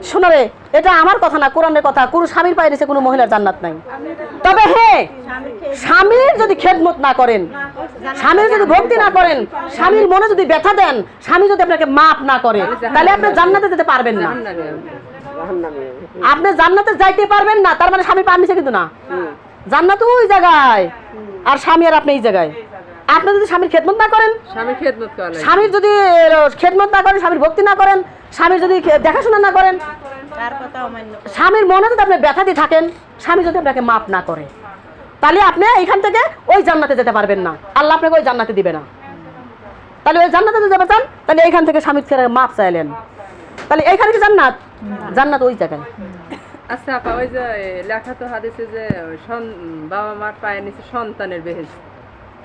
শোনো রে, এটা আমার কথা না, কোরআনের কথা। কোনো স্বামীর পায়ে নিচে কোনো মহিলার জান্নাত নাই। তবে হ্যাঁ, স্বামীর যদি খেদমত না করেন, স্বামীর যদি ভক্তি না করেন, স্বামীর মনে যদি ব্যথা দেন, স্বামী যদি আপনাকে মাফ না করে, তাহলে আপনি জান্নাতে যেতে পারবেন না। আপনি জান্নাতে যাইতে পারবেন না, তার মানে স্বামী পার নিচে কিন্তু না। জান্নাত ওই জায়গায়, আর স্বামী আর আপনি এই জায়গায়। আপনি যদি স্বামীর খেদমত না করেন, স্বামী খেদমত করে স্বামীর যদি খেদমত না করেন, স্বামীর ভক্তি না করেন, স্বামীর যদি দেখাশোনা না করেন, স্বামীর মনে যদি আপনি ব্যথা দিয়ে থাকেন, স্বামী যদি আপনাকে মাফ না করে, তাহলে আপনি এইখান থেকে ওই জান্নাতে যেতে পারবেন না। আল্লাহ আপনাকে ওই জান্নাতে দিবে না। তাহলে ওই জান্নাতে যদি যেতে চান, তাহলে এইখান থেকে স্বামীর ছেড়ে মাফ চাইলেন, তাহলে এইখানে কি জান্নাত? জান্নাত ওই জায়গায়। আচ্ছা আপা, ওই যে লেখা তো হাদিসে যে বাবা মার পায়ের নিচে সন্তানের বেহেশত,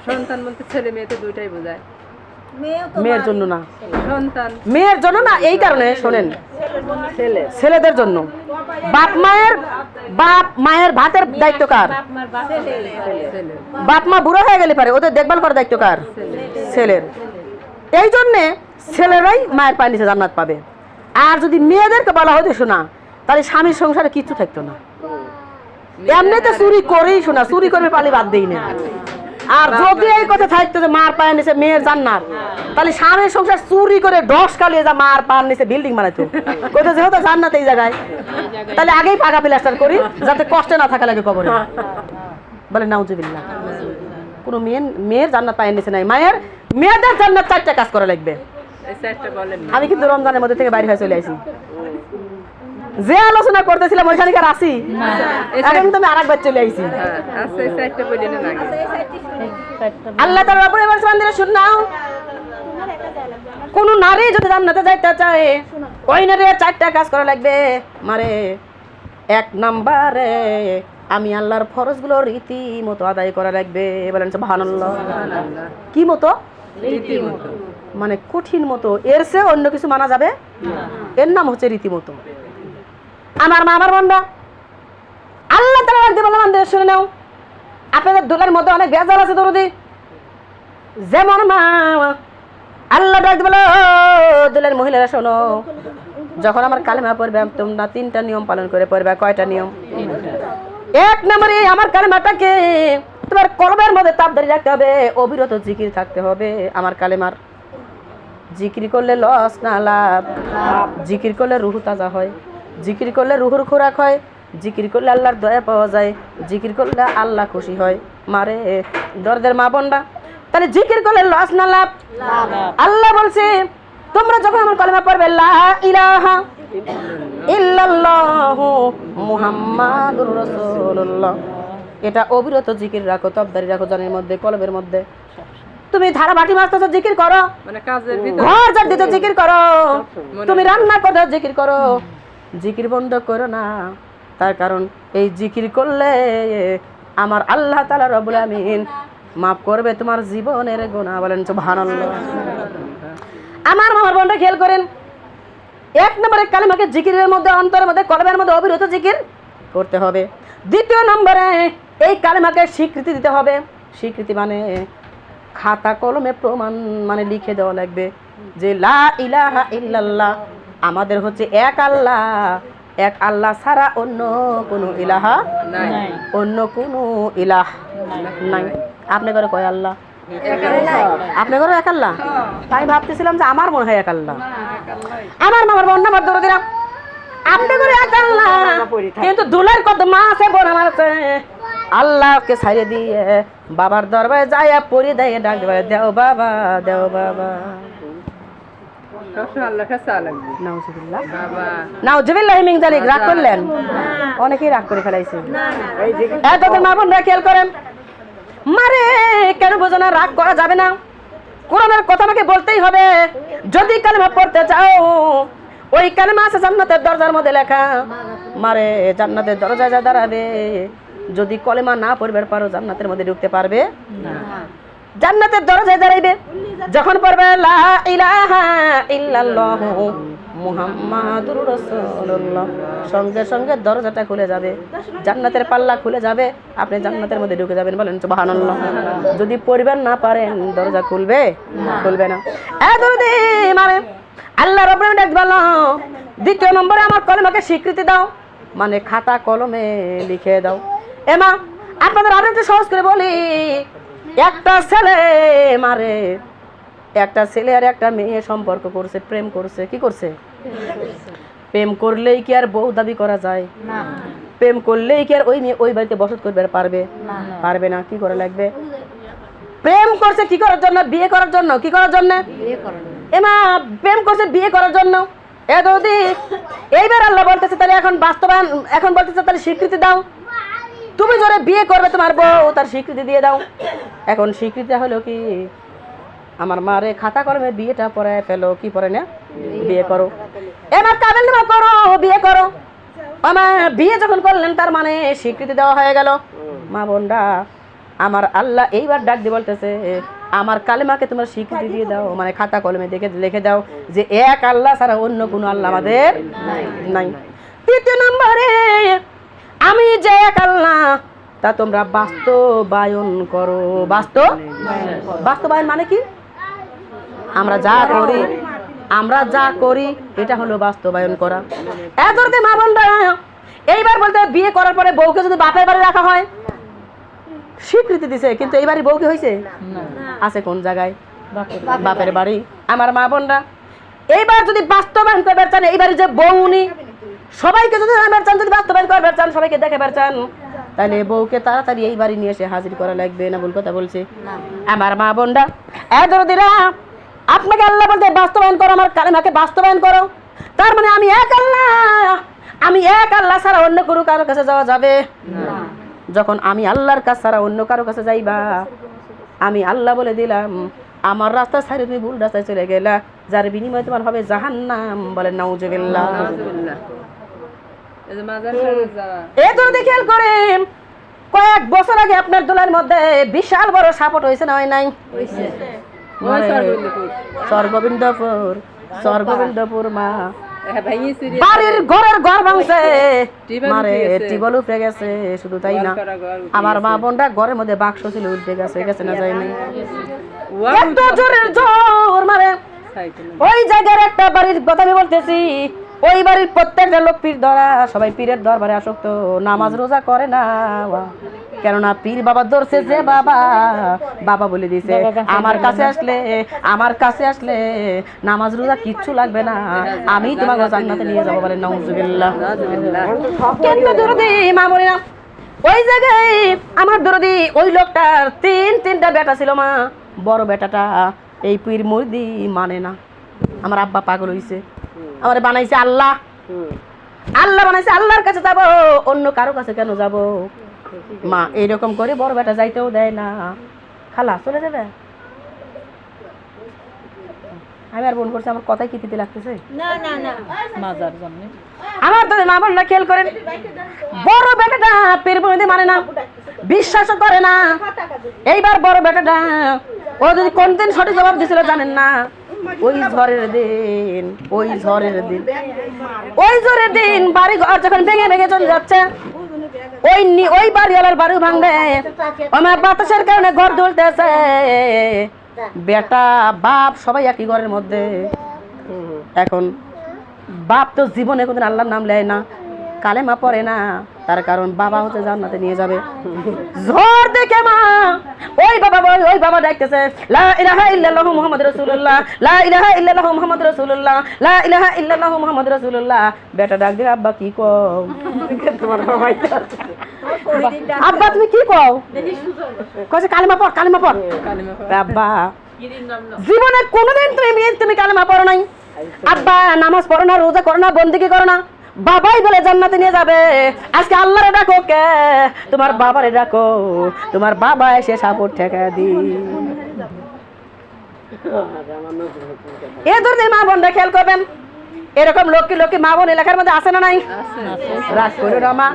সন্তান বলতে ছেলে মেয়ে তো দুইটাই বোঝায়, মেয়ের জন্য না, সন্তান মেয়ের জন্য না। এই কারণে শোনেন, ছেলে ছেলেদের জন্য। বাপ মায়ের ভাতের দায়িত্ব কার? ছেলে বাপ মা বুড়ো হয়ে গেলে পারে, ওদের দেখভাল করার দায়িত্ব কার? ছেলের। এই জন্যে ছেলেরাই মায়ের পায়ের নিচে জান্নাত পাবে। আর যদি মেয়েদেরকে বলা হতো শোনা, তাহলে স্বামীর সংসারে কিচ্ছু থাকতো না। এমনিতে চুরি করেই শোনা, চুরি করে পালি বাদ দেই না। আর যদি এই কথা থাকতো যে মার পায়ের নিচে মেয়ের জান্নাত, তাহলে স্বামীর সংসার চুরি করে 10 কালিয়ে যা মার পায়ের নিচে বিল্ডিং বানাইতো। কোথাও যেহেতু জান্নাত এই জায়গায়, তাহলে আগেই পাকা প্লাস্টার করি যাতে কষ্টে না থাকা লাগে কবরে। বলে নাউজুবিল্লাহ। কোনো মেয়ের জান্নাত পায়ের নিচে নাই। মেয়েদের জান্নাত 4টা কাজ করা লাগবে। এই চারটা বলেন না। আমি কিন্তু রমজানের মধ্যে থেকে বাইরে হয়ে চলে আসি। যে আলোচনা করতেছিলাম ওইখানে কি আর আসি? এখন কিন্তু আমি আরেকবার চলে আইছি। আচ্ছা এই চারটা বলেন না আগে। আল্লাহ তাআলা রাব্বুল আলামিন বান্দারা শুনাও, কোন নারী যদি জান্নাতে যাইতে চায়, ওই নারীর 4টা কাজ করা লাগবে। মারে 1 নম্বরে আমি আল্লাহর ফরজগুলো রীতিমতো আদায় করা লাগবে। বলেন সুবহানাল্লাহ। কি মতো? রীতিমতো, মানে কঠিন মতো। এর চেয়ে অন্য কিছু মানা যাবে? এর নাম হচ্ছে রীতিমতো। আমার মা, আমার বান্দা, আল্লাহ তাআলা রাখতে বললাম আমাদের শুনে নাও। আপনাদের দুলার মধ্যে অনেক বেজার আছে দরদি। যেমন মা, আল্লাহ রাখতে বলো দুলার মহিলারা শোনো, যখন আমার কালেমা পড়বে তোমরা 3টা নিয়ম পালন করে পড়বে। কয়টা নিয়ম? 1 নম্বরে আমার কালেমাটাকে তোমার কলবের মধ্যে তাপ ধরে রাখতে হবে, অবিরত জিকির থাকতে হবে। আমার কালেমার জিকির করলে লস না লাভ? জিকির করলে রুহ তাজা হয়, জিকির করলে রুহুর খোরাক হয়, জিকির করলে আল্লাহর দয়া পাওয়া যায়, জিকির করলে আল্লাহ খুশি হয়। মারে দরদের মা বোনরা, তাহলে জিকির করলে লস না লাভ? আল্লাহ বলছে তোমরা যখন আমার কালেমা পড়বে লা ইলাহা ইল্লাল্লাহু মুহাম্মাদুর রাসূলুল্লাহ, এটা অবিরত জিকির রাখো, তবদারি রাখো জানের মধ্যে, কলবের মধ্যে। তুমি ধারা বাটি মাছতেছো জিকির করো, মানে কাজের ভিতর ঘর ঝাড় দিতে জিকির করো, তুমি রান্না করতে জিকির করো, জিকির বন্ধ করো না। তার কারণ এই জিকির করলে আমার আল্লাহ তাআলা রব্বুল আমিন মাফ করবে তোমার জীবনের গুনাহ। বলেন সুবহানাল্লাহ। আমার মামার বোনরা খেয়াল করেন, 1 নম্বরে কালেমাকে জিকিরের মধ্যে, অন্তরের মধ্যে, কলবের মধ্যে অবিরত জিকির করতে হবে। 2 নম্বরে এই কালেমাকে স্বীকৃতি দিতে হবে। স্বীকৃতি মানে খাতা কলমে প্রমাণ মানে লিখে দেওয়া লাগবে যে লা ইলাহা ইল্লাল্লাহ, আমাদের হচ্ছে এক আল্লাহ ছাড়া অন্য কোনো ইলাহা নাই, অন্য কোনো ইলাহ নাই। আপনি করে কয় আল্লাহ? আপনি করে এক আল্লাহ? তাই ভাবতেছিলাম যে আমার মনে হয় এক আল্লাহ। আমার মামার বোন আমার দরদিরা, আপনি করে এক আল্লাহ, কিন্তু দুলার কত মা আছে, বোন আমার আছে, আল্লাহকে ছাইড়ে দিয়ে বাবার দরবারে যাইয়া পড়ি দেয়, ডাক দেয় দেও বাবা, দেও বাবা। সবসময় আল্লাহর কাছে চাওয়া লাগবে নাউজুবিল্লাহ বাবা নাউজুবিল্লাহ মিন যালিক। রাগ করলেন? অনেকেই রাগ করে ফেলাইছে। তোদের মা বোনরা খেয়াল করেন, মারে কেন বোঝো না? রাগ করা যাবে না, কোরআনের কথা আমাকে বলতেই হবে। যদি কালেমা পড়তে চাও, ওই কালেমা আছে জান্নাতের দরজার মধ্যে লেখা। মারে জান্নাতের দরজায় যা দাঁড়াবে, যদি কলেমা না পড়বে পারো জান্নাতের মধ্যে ঢুকতে পারবে না। জান্নাতের দরজায় দাঁড়াইবে যখন পড়বে লা ইলাহা ইল্লাল্লাহ মুহাম্মাদুর রাসূলুল্লাহ, সঙ্গে সঙ্গে দরজাটা খুলে যাবে, জান্নাতের পাল্লা খুলে যাবে, আপনি জান্নাতের মধ্যে ঢুকে যাবেন। বলেন সুবহানাল্লাহ। যদি পড়বেন না পারেন দরজা খুলবে খুলবে না। এদুদি মানে আল্লাহ রাব্বুল ডাক বলো, দ্বিতীয় নম্বরে আমার কলমাকে স্বীকৃতি দাও, মানে খাতা কলমে লিখে দাও। এমা আপনাদের আরো একটু সহজ করে বলি, একটা ছেলে মারে একটা ছেলে আর একটা মেয়ে সম্পর্ক করছে, প্রেম করছে। কি করছে? প্রেম করলেই কি আর বউ দাবি করা যায়? প্রেম করলেই কি আর ওই মেয়ে ওই বাড়িতে বসত করবে পারবে? পারবে না। কি করা লাগবে? প্রেম করছে কি করার জন্য? বিয়ে করার জন্য। কি করার জন্য? এমা প্রেম করছে বিয়ে করার জন্য। এ যদি এইবার আল্লাহ বলতেছে তাহলে এখন বাস্তবায়ন, এখন বলতেছে তাহলে স্বীকৃতি দাও। তুমি যারা বিয়ে করবে তোমার বউ, তার স্বীকৃতি দিয়ে দাও। এখন স্বীকৃতি হলো কি, আমার মারে খাতা কলমে বিয়েটা পড়ায় ফেলো। কি পড়ে না? বিয়ে করো। এবার কাবিল নামা করো, বিয়ে করো। আমার বিয়ে যখন করলেন তার মানে স্বীকৃতি দেওয়া হয়ে গেল। মা বোনরা, আমার আল্লাহ এইবার ডাক দিয়ে বলতেছে, আমার কালেমাকে তোমরা স্বীকৃতি দিয়ে দাও, মানে খাতা কলমে দেখে লিখে দাও যে এক আল্লাহ ছাড়া অন্য কোনো আল্লাহ আমাদের নাই। তৃতীয় নম্বরে, আমি যে এক আল্লাহ তা তোমরা বাস্তবায়ন করো। বাস্তবায়ন মানে কি? আমরা যা করি এটা হলো বাস্তবায়ন করা। এদরতে মা বোনরা, এইবার বলতে বিয়ে করার পরে বউকে যদি বাপের বাড়ি রাখা হয়, স্বীকৃতি দিছে, কিন্তু এইবারই বউ কি হয়েছে? আছে কোন জায়গায়? বাপের বাড়ি। আমার মা বোনরা, এইবার যদি বাস্তবায়ন করবে চান, এইবার যে বউ উনি সবাইকে যদি আনবার চান, যদি বাস্তবায়ন করবার চান, সবাইকে দেখাবার চান, তাহলে বউকে তাড়াতাড়ি এই বাড়ি নিয়ে এসে হাজির করা লাগবে। না ভুল কথা বলছে? আমার মা বোনরা, এদরদিরা, আপনাকে আল্লাহ বলতে বাস্তবায়ন করো, আমার কালেমাকে বাস্তবায়ন করো। তার মানে আমি এক আল্লাহ ছাড়া অন্য কোনো কারো কাছে যাওয়া যাবে না। যখন আমি আল্লাহর কাছে ছাড়া অন্য কারো কাছে যাইবা, আমি আল্লাহ বলে দিলাম আমার রাস্তা ছাড়ে তুমি ভুল রাস্তায় চলে গেলা, যার বিনিময়ে তোমার হবে জাহান্নাম। বলেন নাউজুবিল্লাহ। এই তো খেয়াল করেন, কয়েক বছর আগে আপনার দোলার মধ্যে বিশাল বড় সাপোর্ট হয়েছে না? হয় নাই? স্বর্গবিন্দপুর মা বাড়ির ঘরের ঘর ভাঙছে, মারে টিবল উঠে গেছে। শুধু তাই না, আমার মা বোনরা ঘরের মধ্যে বাক্স ছিল উল্টে গেছে। গেছে না যায়নি? এত জোরের জোর মারে ওই জায়গার একটা বাড়ির কথা আমি বলতেছি। ওই বাড়ির প্রত্যেকটা লোক পীর ধরা, সবাই পীরের দরবারে আসক্ত, নামাজ রোজা করে না। কেননা পীর বাবা ধরছে যে বাবা বলে দিছে, আমার কাছে আসলে নামাজ রোজা কিচ্ছু লাগবে না, আমি তোমাকে জান্নাতে নিয়ে যাবো। বলে নাউজুবিল্লাহ। কিন্তু দরদি মা বলে না, ওই জায়গায় আমার দরদি ওই লোকটার তিনটা বেটা ছিল। মা বড় বেটাটা এই পীর মুরিদি মানে না। আমার আব্বা পাগল হইছে, আমার বানাইছে আল্লাহ বানাইছে, আল্লাহর কাছে যাবো, অন্য কারো কাছে কেন যাব? মা এইরকম করে বড় বেটা যাইতেও দেয় না। খালা চলে যাবে। আমি আর বোন করছি, আমার কথাই কি দিতে লাগতেছে? মাজার জন্য আমার তো মা বোনরা খেয়াল করেন, বড় বেটাটা পীর মুরিদি মানে না, বিশ্বাসও করে না। এইবার বড় বেটাটা ও যদি কোনদিন সঠিক জবাব দিছিল জানেন না? ওই ঝড়ের দিন বাড়ি ঘর যখন ভেঙে চলে যাচ্ছে, ওই বাড়িওয়ালার বাড়ি ভাঙবে, আমার বাতাসের কারণে ঘর দুলতেছে। বেটা বাপ সবাই একই ঘরের মধ্যে। এখন বাপ তো জীবনে কোনদিন আল্লাহর নাম নেয় না, কালেমা পড়ে না, তার কারণ বাবা হচ্ছে জান্নাতে নিয়ে যাবে। ঝড় দেখে মা ওই বাবা ডাকতেছে, লা ইলাহা ইল্লাল্লাহু মুহাম্মাদুর রাসূলুল্লাহ, লা ইলাহা ইল্লাল্লাহু মুহাম্মাদুর রাসূলুল্লাহ, লা ইলাহা ইল্লাল্লাহু মুহাম্মাদুর রাসূলুল্লাহ। বেটা ডাক দিয়ে, আব্বা কি কও? তোমার বাবা আব্বা তুমি কি কও? কইছে কালেমা পড়। আব্বা জীবনে কোনোদিন তুমি কালেমা পড়ো নাই, আব্বা নামাজ পড়ো না, রোজা করো না, বন্দেগী করো না, বাবাই বলে জান্নাতে নিয়ে যাবে। আজকে আল্লাহরে ডাকো কে? তোমার বাবারে ডাকো, তোমার বাবা এসে সাপোর্ট ঠেকা দি। এ ধরতে মা বোনরা খেয়াল করবেন, এরকম লক্ষ্মী লক্ষ্মী মা বোন এলাকার মধ্যে আছে না নাই? রাগ করো না মা,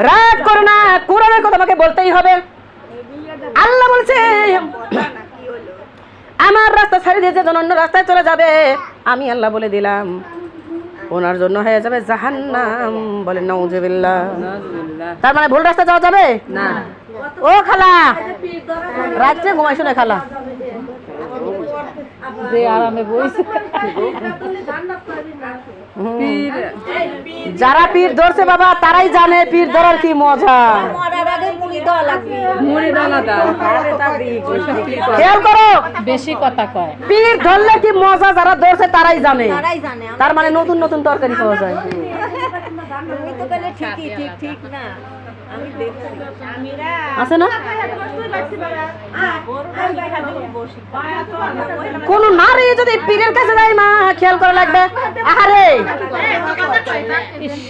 রাগ করো না, কোরআনের কথা আমাকে বলতেই হবে। আল্লাহ বলছে আমার রাস্তা ছাড়িয়ে দিয়ে যখন অন্য রাস্তায় চলে যাবে, আমি আল্লাহ বলে দিলাম ওনার জন্য হয়ে যাবে জাহান্নাম। বলেন নাউজুবিল্লাহ। তার মানে ভুল রাস্তা যাওয়া যাবে না। ও খালা, রাত্রে ঘুমাইছো না খালা? যে আরামে বইছে। পীর যারা পীর ধরছে বাবা তারাই জানে পীর ধরার কি মজা। মুড়ি ডালা দাও। ওইসব পীর করে। খেয়াল করো, বেশি কথা কয়। পীর ধরলে কি মজা যারা ধরছে তারাই জানে। তার মানে নতুন নতুন তরকারি পাওয়া যায়। আছে না? কোন নারী যদি পীরের কাছে যায় মা খেয়াল করা লাগবে। আরে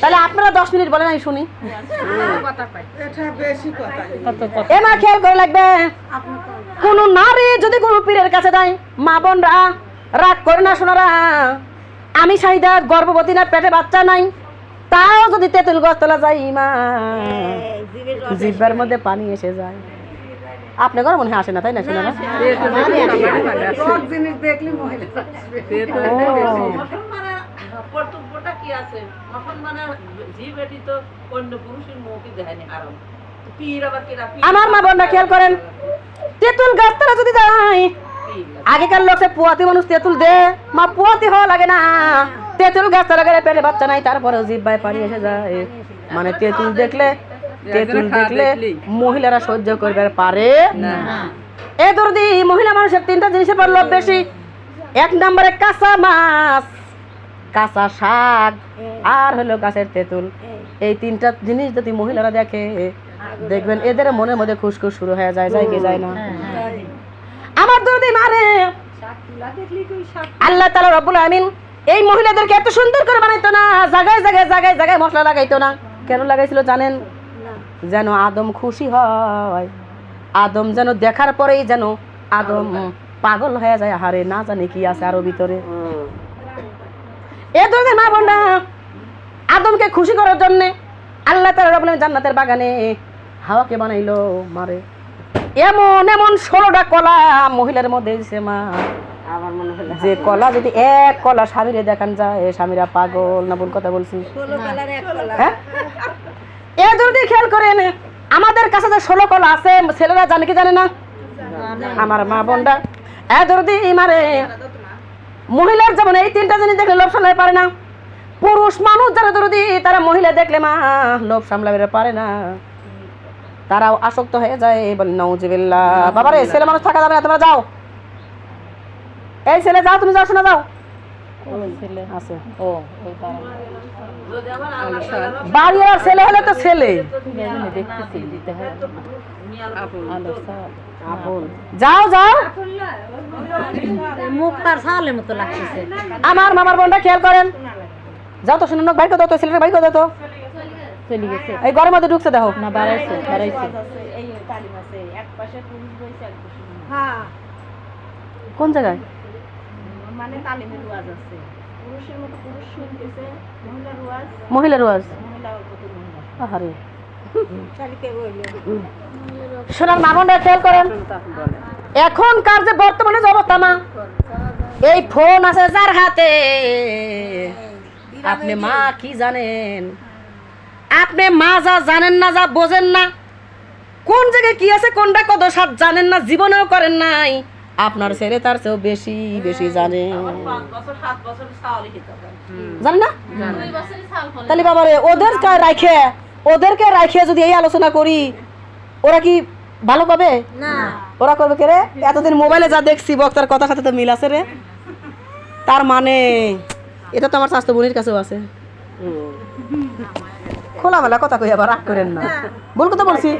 তাহলে আপনারা 10 মিনিট বলেন আমি শুনি। কত কথা। এ মা খেয়াল করা লাগবে, কোন নারী যদি কোন পীরের কাছে যায়, মা বোনরা রাগ করে না শোনারা, আমি শাহিদা গর্ভবতী না, পেটে বাচ্চা নাই, তাও যদি তেঁতুল গাছতলা যাই মা জিহ্বার মধ্যে পানি এসে যায়। আপনার ঘরে মনে হয় আসে না তাই না শোনারা? পীর তো দেখলে আমার ভালো আছে। পীর তো দেখলে বেশি। কর্তব্যটা কি আছে? এখন মানে জীব এটি তো অন্য পুরুষের মুখই দেখায়নি হারাম। পীর আবার কেরা পীর আমার মা বোনরা খেয়াল করেন, তেঁতুল গাছতলা যদি যায়, আগেকার লোক পুয়াতি মানুষ তেঁতুল দে, মা পুয়াতি হওয়া লাগে না, তেঁতুল গাছতলা গেলে পেটে বাচ্চা নাই, তারপরেও জিহ্বায় পানি এসে যায়। মানে তেঁতুল দেখলে মহিলারা সহ্য করবে পারে না। এ দরদি মহিলা মানুষের 3টা জিনিসের পর লোভ বেশি। 1 নম্বরে কাঁচা মাছ, কাঁচা শাক, আর হলো গাছের তেঁতুল। এই 3টা জিনিস যদি মহিলারা দেখে, দেখবেন এদের মনের মধ্যে খুশখুশ শুরু হয়ে যায়। যায় কি যায় না? আমার দরদি মারে আল্লাহ তাআলা রব্বুল আমিন এই মহিলাদেরকে এত সুন্দর করে বানাইতো না, জায়গায় জায়গায় জায়গায় জায়গায় মশলা লাগাইতো না। কেন লাগাইছিল জানেন? যেন আদম খুশি হয়, আদম যেন দেখার পরেই যেন আদম পাগল হয়ে যায়, হারে না জানে কি আছে আরো ভিতরে। এ ধরনের মা বোনরা আদমকে খুশি করার জন্য আল্লাহ তাআলা রব্বুল আমিন জান্নাতের বাগানে হাওয়াকে বানাইলো মারে। এমন এমন 16টা কলা মহিলার মধ্যে দিছে মা। আমার মনে হলো যে কলা যদি এক কলা স্বামীরে দেখান যায়, স্বামীরা পাগল না? ভুল কথা বলছি? হ্যাঁ, এ যদি খেয়াল করেন আমাদের কাছে যে 16 কলা আছে, ছেলেরা জানে কি জানে না? আমার মা বোনরা এ যদি মারে মহিলার যেমন এই 3টা জিনিস দেখলে লোভ সামলাতে পারে না, পুরুষ মানুষ যারা যদি তারা মহিলা দেখলে মা লোভ সামলাতে পারে না, তারাও আসক্ত হয়ে যায়। বলেন নাউজুবিল্লাহ। বাবারে ছেলে মানুষ থাকা যাবে না, তোমরা যাও। এই ছেলে যাও, তুমি যাও, শোনা যাও। ছেলে আছে ও ওই কারণে বাড়ি আর ছেলে হলে তো ছেলে। দেখতেছি দিতে হয়। আলো সাল আপন যাও যাও। মুখ তার ছালের মতো লাগতেছে। আমার মামার বোনটা খেয়াল করেন, যাও তো শুনুন, বাইক দাও তো, ছেলেটা বাইক দাও তো। চলে গেছে এই ঘরের মধ্যে ঢুকছে দেখো। না, বাড়াইছে বাড়াইছে। কোন জায়গায়? মহিলার ওয়াজ। আহারে শোনার মা বোনরা খেয়াল করেন, এখনকার যে বর্তমানে যে অবস্থা মা, এই ফোন আছে যার হাতে, আপনি মা কি জানেন? আপনি মা যা জানেন না, যা বোঝেন না, কোন জায়গায় কি আছে কোনটা কত সাত জানেন না, জীবনেও করেন নাই, আপনার ছেলে তার চেয়েও বেশি বেশি জানে। 5 বছর 7 বছর সাওয়ালি খেতে হবে। জানেন না? 2 বছরই সাল ফল। তাহলে বাবারে ওদেরকে রাখে যদি এই আলোচনা করি, ওরা কি ভালো পাবে? না, ওরা করবে কে রে? এতদিন মোবাইলে যা দেখছি বক্তার কথা সাথে তো মিল আছে রে। তার মানে এটা তো আমার স্বাস্থ্য বোনের কাছেও আছে। খোলামেলা কথা কই, আবার রাগ করেন না, ভুল কথা বলছি?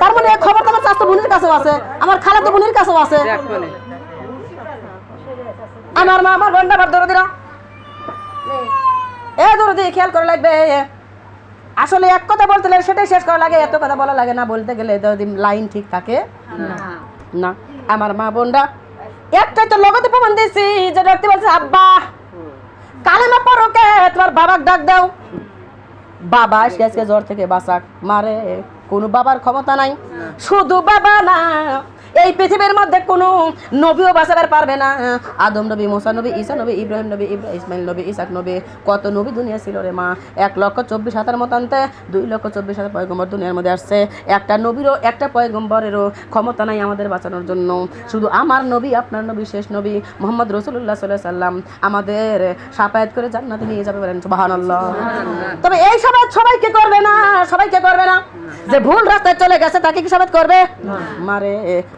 তার মানে এই খবর তো আমার স্বাস্থ্য বোনের কাছেও আছে, আমার খালাতো বোনের কাছেও আছে। আমার মা আমার বোনটা আবার দরদি না দরদি খেয়াল করে লাগবে আসলে এক কথা বলতে গেলে সেটাই শেষ করা লাগে এত কথা বলা লাগে না বলতে গেলে যদি লাইন ঠিক থাকে না আমার মা বোনরা একটাই তো লগতে প্রমাণ দিয়েছি যে ডাকতে বলছে আব্বা কালেমা পড়ো কে তোমার বাবাকে ডাক দাও বাবা আজকে জ্বর থেকে বাঁচাক মারে কোনো বাবার ক্ষমতা নাই শুধু বাবা না এই পৃথিবীর মধ্যে কোনো নবীও বাঁচাবার পারবে না আদম নবী মুসা নবী ঈসা নবী ইব্রাহিম নবী ইসমাইল নবী ইসাক নবী কত নবী দুনিয়া ছিল রে মা 1,24,000 মতান্তে 2,24,000 পয়গম্বর দুনিয়ার মধ্যে আসছে একটা নবীরও একটা পয়গম্বরেরও ক্ষমতা নাই আমাদের বাঁচানোর জন্য শুধু আমার নবী আপনার নবী শেষ নবী মুহাম্মদ রাসূলুল্লাহ সাল্লাল্লাহু আলাইহি সাল্লাম আমাদের শাফায়াত করে জান্নাতে নিয়ে যাবে বলেন সুবহানাল্লাহ তবে এই শাফায়াত সবাইকে করবে না যে ভুল রাস্তায় চলে গেছে তাকে কি শাফায়াত করবে মারে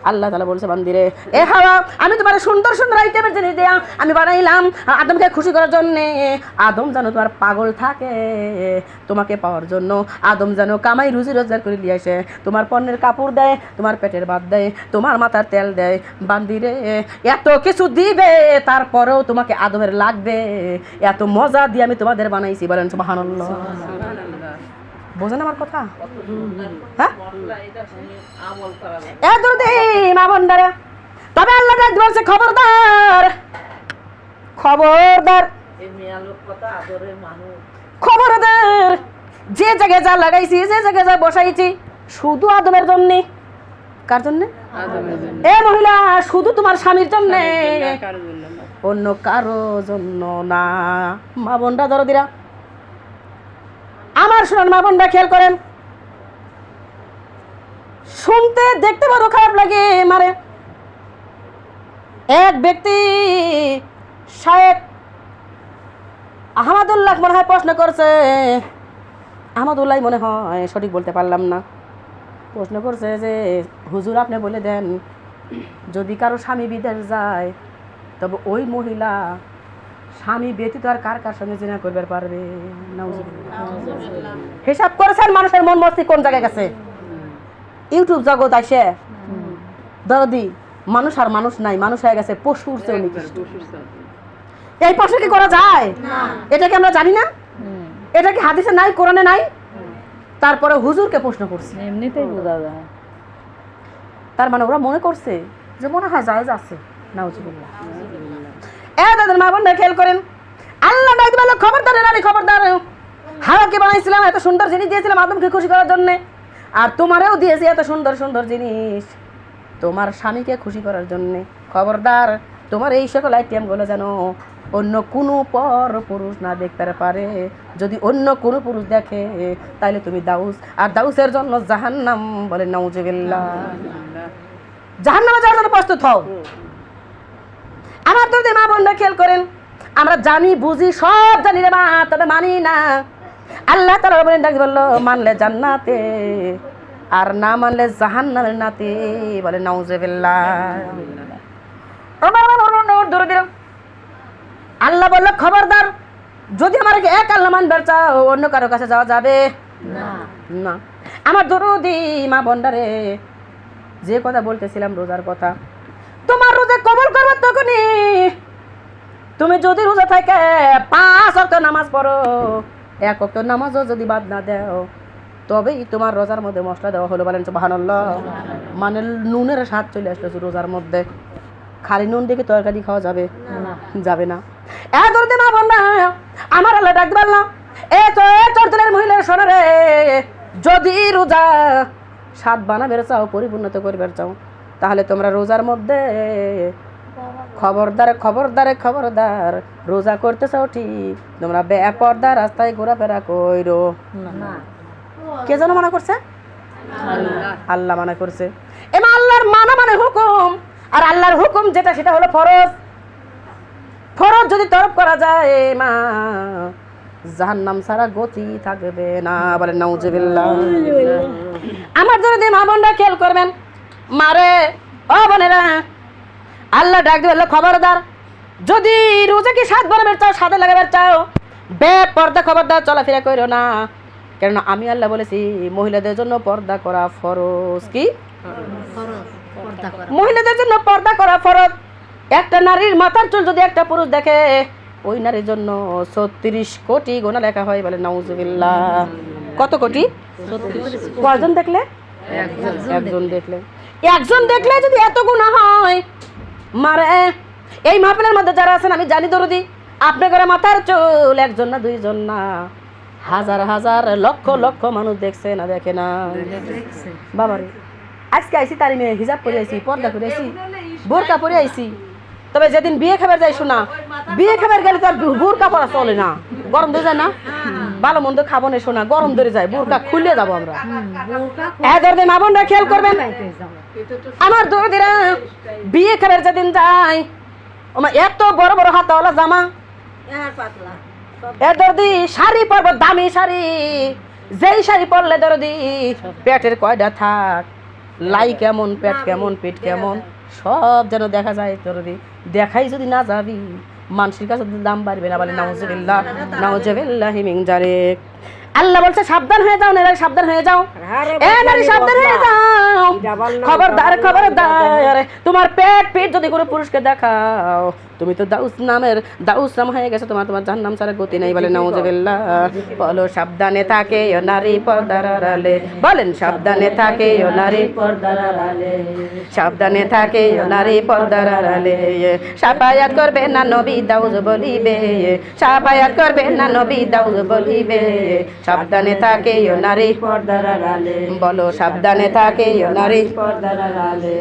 আল্লাহ তাআলা বলছে বান্দিরে এ হাওয়া আমি তোমার সুন্দর সুন্দর আইটেমের জিনিস দেয়া আমি বানাইলাম আদমকে খুশি করার জন্য আদম যেন তোমার পাগল থাকে তোমাকে পাওয়ার জন্য আদম যেন কামাই রুজি রোজগার করে নিয়ে আসে তোমার পণ্যের কাপড় দেয় তোমার পেটের ভাত দেয় তোমার মাথার তেল দেয় বান্দিরে এত কিছু দিবে তারপরেও তোমাকে আদমের লাগবে এত মজা দিয়ে আমি তোমাদের বানাইছি বলেন সুবহানাল্লাহ বোঝেন আমার কথা হ্যাঁ তবে আল্লাহ বলছে খবরদার যে জায়গায় যা লাগাইছি যে জায়গায় যা বসাইছি শুধু আদমের জন্য কার জন্য এ মহিলা শুধু তোমার স্বামীর জন্য অন্য কারো জন্য না মা বোনরা দরদিরা আমার শুনুন মা বোনরা খেয়াল করেন শুনতে দেখতে বড় খারাপ লাগে মারে এক ব্যক্তি শায়েখ আহমদুল্লাহ মনে হয় প্রশ্ন করছে আহমদুল্লাহ মনে হয় সঠিক বলতে পারলাম না প্রশ্ন করছে যে হুজুর আপনি বলে দেন যদি কারো স্বামী বিদেশ যায় তবে ওই মহিলা স্বামী ব্যতীত আর কার কার সঙ্গে জিনা করবে পারবে হিসাব করেছেন মানুষের মন মস্তি কোন জায়গায় গেছে ইউটিউব জগৎ আসে দরদি মানুষ আর মানুষ নাই মানুষ হয়ে গেছে পশুর চেয়ে নিকৃষ্ট এই প্রশ্ন কি করা যায় এটা কি আমরা জানি না এটা কি হাদিসে নাই কোরআনে নাই তারপরে হুজুরকে প্রশ্ন করছে এমনিতেই বোঝা যায় তার মানে ওরা মনে করছে যে মনে হয় জায়েজ আছে নাউজুবিল্লাহ দাদার মা বোনরা খেয়াল করেন আল্লাহ ডাক দিল খবরদার নারী খবরদার হাওয়াকে বানাইছিলাম এত সুন্দর জিনিস দিয়েছিলাম আদমকে খুশি করার জন্য আর তোমারেও দিয়েছি এত সুন্দর সুন্দর জিনিস তোমার স্বামীকে খুশি করার জন্য খবরদার তোমার এই সকল আইটেমগুলো যেন অন্য কোনো পর পুরুষ না দেখতে পারে যদি অন্য কোনো পুরুষ দেখে তাহলে তুমি দাউস আর দাউসের জন্য জাহান্নাম বলে নাউজুবিল্লাহ জাহান্নামে যাওয়ার জন্য প্রস্তুত হও আমার তো মা বোনরা খেয়াল করেন আমরা জানি বুঝি সব জানি রে মা তবে মানি না আল্লাহ তাআলা বলেন ডাক বললো মানলে জান্নাতে আর না মানলে জাহান্নামের নাতে বলে নাউজুবিল্লাহ আল্লাহ বললো খবরদার যদি আমার এক আল্লাহ মানবার চাও অন্য কারো কাছে যাওয়া যাবে না আমার দরদি মা বোনরা যে কথা বলতেছিলাম রোজার কথা তোমার রোজা কবুল করবে তখনই তুমি যদি রোজা থাকে 5 ওয়াক্ত নামাজ পড়ো 1 ওয়াক্ত নামাজও যদি বাদ না দাও তবেই তোমার রোজার মধ্যে মশলা দেওয়া হলো বলেন সুবহানাল্লাহ মানে নুনের স্বাদ চলে আসলো রোজার মধ্যে খালি নুন দিয়ে তরকারি খাওয়া যাবে যাবে না দরদি মা বোন না আমার আল্লাহ ডাক বললাম চর্দনের মহিলার শোনো রে যদি রোজা স্বাদ বানাবের চাও পরিপূর্ণতা করবার চাও তাহলে তোমরা রোজার মধ্যে খবরদার খবরদার খবরদার রোজা করতে চাও ঠিক তোমরা বেপরদা রাস্তায় ঘোরাফেরা কইরো না কে যেন মানা করছে আল্লাহ মানা করছে এমা আল্লাহর মানা মানে হুকুম আর আল্লাহর হুকুম যেটা সেটা হলো ফরজ ফরজ যদি তরফ করা যায় মা জাহান্নাম ছাড়া গতি থাকবে না বলেন নাউজুবিল্লাহ আমার যদি মা বোনরা খেয়াল করবেন মারে ও বোনেরা আল্লাহ ডাক দিল খবরদার যদি রোজা কি স্বাদ বানাবার চাও স্বাদে লাগাবার চাও বেপর্দা খবরদার চলাফেরা করো না কেননা আমি আল্লাহ বলেছি মহিলাদের জন্য পর্দা করা ফরজ কি মহিলাদের জন্য পর্দা করা ফরজ একটা নারীর মাথার চুল যদি একটা পুরুষ দেখে ওই নারীর জন্য 36 কোটি গোনা লেখা হয় বলে নাউজুবিল্লাহ। কত কোটি? কয়জন দেখলে? একজন দেখলে যদি এত গুনাহ হয় মারে। এই মাহফিলের মধ্যে যারা আছেন আমি জানি দরদি, আপনার ঘরে মাথার চুল একজন না দুইজন না, হাজার হাজার লক্ষ লক্ষ মানুষ দেখছে না দেখে না? বাবারে আজকে আইসি তারি মেয়ে হিজাব পরে আইসি, পর্দা করে আইসি, বোরকা পরে আইসি। তবে যেদিন বিয়ে খাবার যাই শোনা, বিয়ে খাবার গেলে তো আর বোরকা পরা চলে না, গরম ধরে যায় না? ভালো মন্দ খাবো না শোনা, গরম ধরে যায়, বোরকা খুলে যাবো আমরা। ধরে মা বোনরা খেয়াল করবেন, আমার দরদিরা বিয়ে খাবার যেদিন যায় এত বড় বড় হাতাওয়ালা জামা, দরদি শাড়ি পরবো, দামি শাড়ি, যেই শাড়ি পরলে দরদি পেটের কয়টা থাক, লাই কেমন, পেট কেমন, পিঠ কেমন সব যেন দেখা যায় দরদি। দেখাই যদি না যাবি মানুষের কাছে দাম বাড়বে না বলে নাউজুবিল্লাহ, নাউজুবিল্লাহি মিন যালিক। আল্লাহ বলছে সাবধান হয়ে যাও নারী, সাবধান হয়ে যাও, এ নারী সাবধান হয়ে যাও, খবরদার খবরদার। তোমার পেট পিঠ যদি কোনো পুরুষকে দেখাও তুমি তো দাউস নাম হয়ে গেছে, তোমার জাহান্নাম ছাড়া গতি নাই বলে নাউজুবিল্লাহ। বলো সাবধানে থাকে ও নারী পর্দার আড়ালে, বলেন সাবধানে থাকে ও নারী পর্দার আড়ালে, সাবধানে থাকে ও নারী পর্দার আড়ালে। সাফায়াত করবে না নবী দাউজ বলিবে, সাফায়াত করবে না নবী দাউজ বলিবে, সাবধানে থাকে ও নারী পর্দার আড়ালে, বলো সাবধানে থাকে ও নারী পর্দার আড়ালে।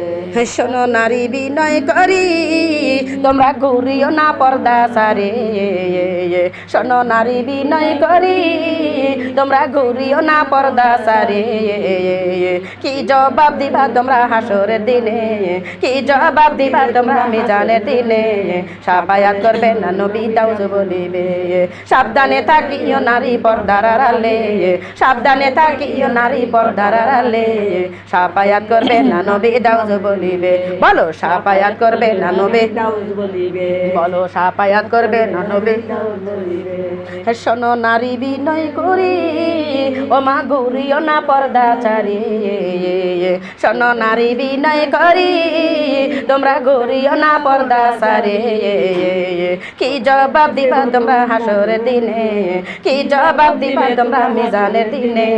শোনো নারী বিনয় করি তোমরা ঘুরিও না পর্দা সারে, শোনো নারী বিনয় করি তোমরা ঘুরিও না পর্দা সারে। কি জবাব দিবা তোমরা হাসরের দিনে, কি জবাব দিবা তোমরা মিজানের দিনে, সাফায়াত করবে না নবী দাউজ বলিবে, সাবধানে থাকিও নারী পর্দার আড়ালে, সাবধানে থাকিও নারী পর্দার আড়ালে, সাফায়াত করবে না নবী দাউজ বলিবে, বলো সাফায়াত করবে না নবী দাউজ বলিবে, বলো সাফায়াত করবে না নবী দাউজ বলিবে। শোনো নারী বিনয় করি ও মা ঘুরিও না পর্দা ছাড়ি, শোনো নারী বিনয় করি তোমরা ঘুরিও না পর্দা সারে। কি জবাব দিবা তোমরা হাসরের দিনে, কি জবাব দিবা তোমরা মিজানের দিনে,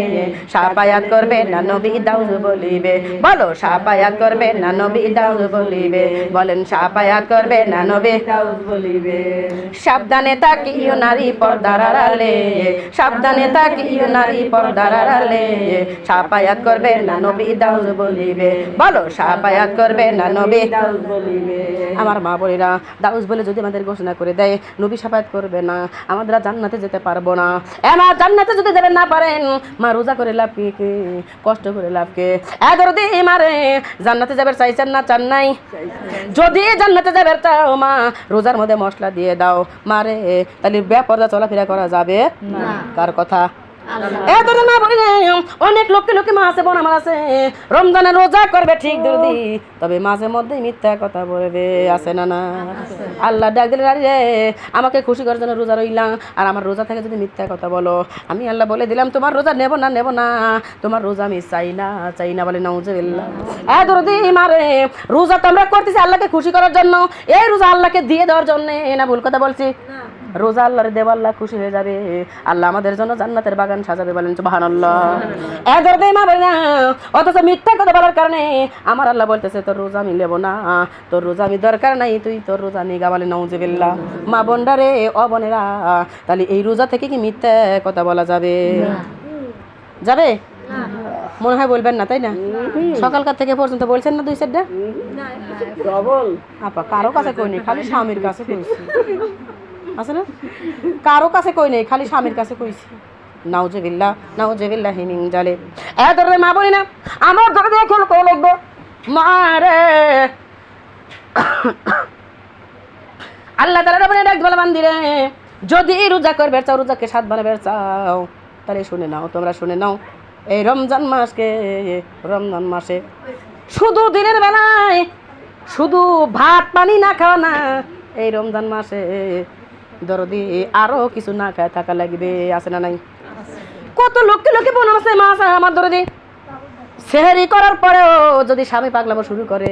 সাফায়াত করবে না নবী দাউজ বলিবে, বলো সাফায়াত করবে না নবী দাউজ বলিবে, বলেন সাফায়াত করবে না নবী দাউজ বলিবে। সাবধানে থাকিও নারী পর্দার আড়ালে, সাবধানে থাকিও নারী পর্দার আড়ালে, সাফায়াত করবে না নবী দাউজ বলিবে, বলো সাফায়াত করবে না নবী দাউজ বলিবে। আমার মা বোনেরা দাউজ বলে যদি আমাদের ঘোষণা করে দেয় নবী সাফায়াত করবে না, আমাদের জান্নাতে যেতে পারবো না। মা জান্নাতে যদি যাবেন না পারেন মা রোজা করে লাভ কি, কষ্ট করে লাভ কে? দরদি মারে জান্নাতে যাবে চাইছেন না চান নাই? যদি জান্নাতে যাবে চাও মা রোজার মধ্যে মশলা দিয়ে দাও মারে, তাহলে বেপরদা চলাফেরা করা যাবে না। কার কথা? অনেক লোকে লোকে মা আছে, বোন আমার আছে রমজানে রোজা করবে ঠিক দরদি, তবে মাঝে মধ্যে মিথ্যা কথা বলবে, আছে না? না আল্লাহ ডাক দিলে রে আমাকে খুশি করার জন্য রোজা রইলাম, আর আমার রোজা থেকে যদি মিথ্যা কথা বলো আমি আল্লাহ বলে দিলাম তোমার রোজা নেব না, তোমার রোজা আমি চাই না বলে নাউজুবিল্লাহ। দরদি মারে রোজা তো আমরা করতেছি আল্লাহকে খুশি করার জন্য, এই রোজা আল্লাহকে দিয়ে দেওয়ার জন্য না? ভুল কথা বলছি? রোজা আল্লাহর দেব, আল্লাহ খুশি হয়ে যাবে, আল্লাহ আমাদের জন্য জান্নাতের বাগান সাজাবে, বলেন সুবহানাল্লাহ। মা বলে না, অথচ মিথ্যা কথা বলার কারণে আমার আল্লাহ বলতেছে তোর রোজা আমি নেব না, তোর রোজা আমি দরকার নাই, তুই তোর রোজা নিগা, বলে নাউজুবিল্লাহ। মা বোনরা রে ও বোনেরা, তাহলে এই রোজা থেকে কি মিথ্যা কথা বলা যাবে? যাবে? মনে হয় বলবেন না, তাই না? সকালকার থেকে পর্যন্ত বলছেন না দুই সাইডটা? আপা কারো কাছে কই নেই, খালি স্বামীর কাছে কইছি, আছে না? কারো কাছে কই নেই, খালি স্বামীর কাছে কইছি। নাউজুবিল্লাহ, নাউজুবিল্লাহি মিন যালিক। ধরে মা বলি না আমার ধরে দেখো কই লাগবে মারে আল্লাহ তাআলা বলে ডাক বলে বান্দিরে, যদি রোজা করবে চাও, রোজাকে সাত বানাবে চাও, তাহলে শুনে নাও, তোমরা শুনে নাও, এই রমজান মাসে শুধু দিনের বেলায় শুধু ভাত পানি না খাওয়া না, এই রমজান মাসে দরদি আরো কিছু না খায় থাকা লাগবে, আছে না নাই? কত লোকে লোকে বোন আছে মা আছে আমার দরদি, সেহরি করার পরেও যদি স্বামী পাগলামো শুরু করে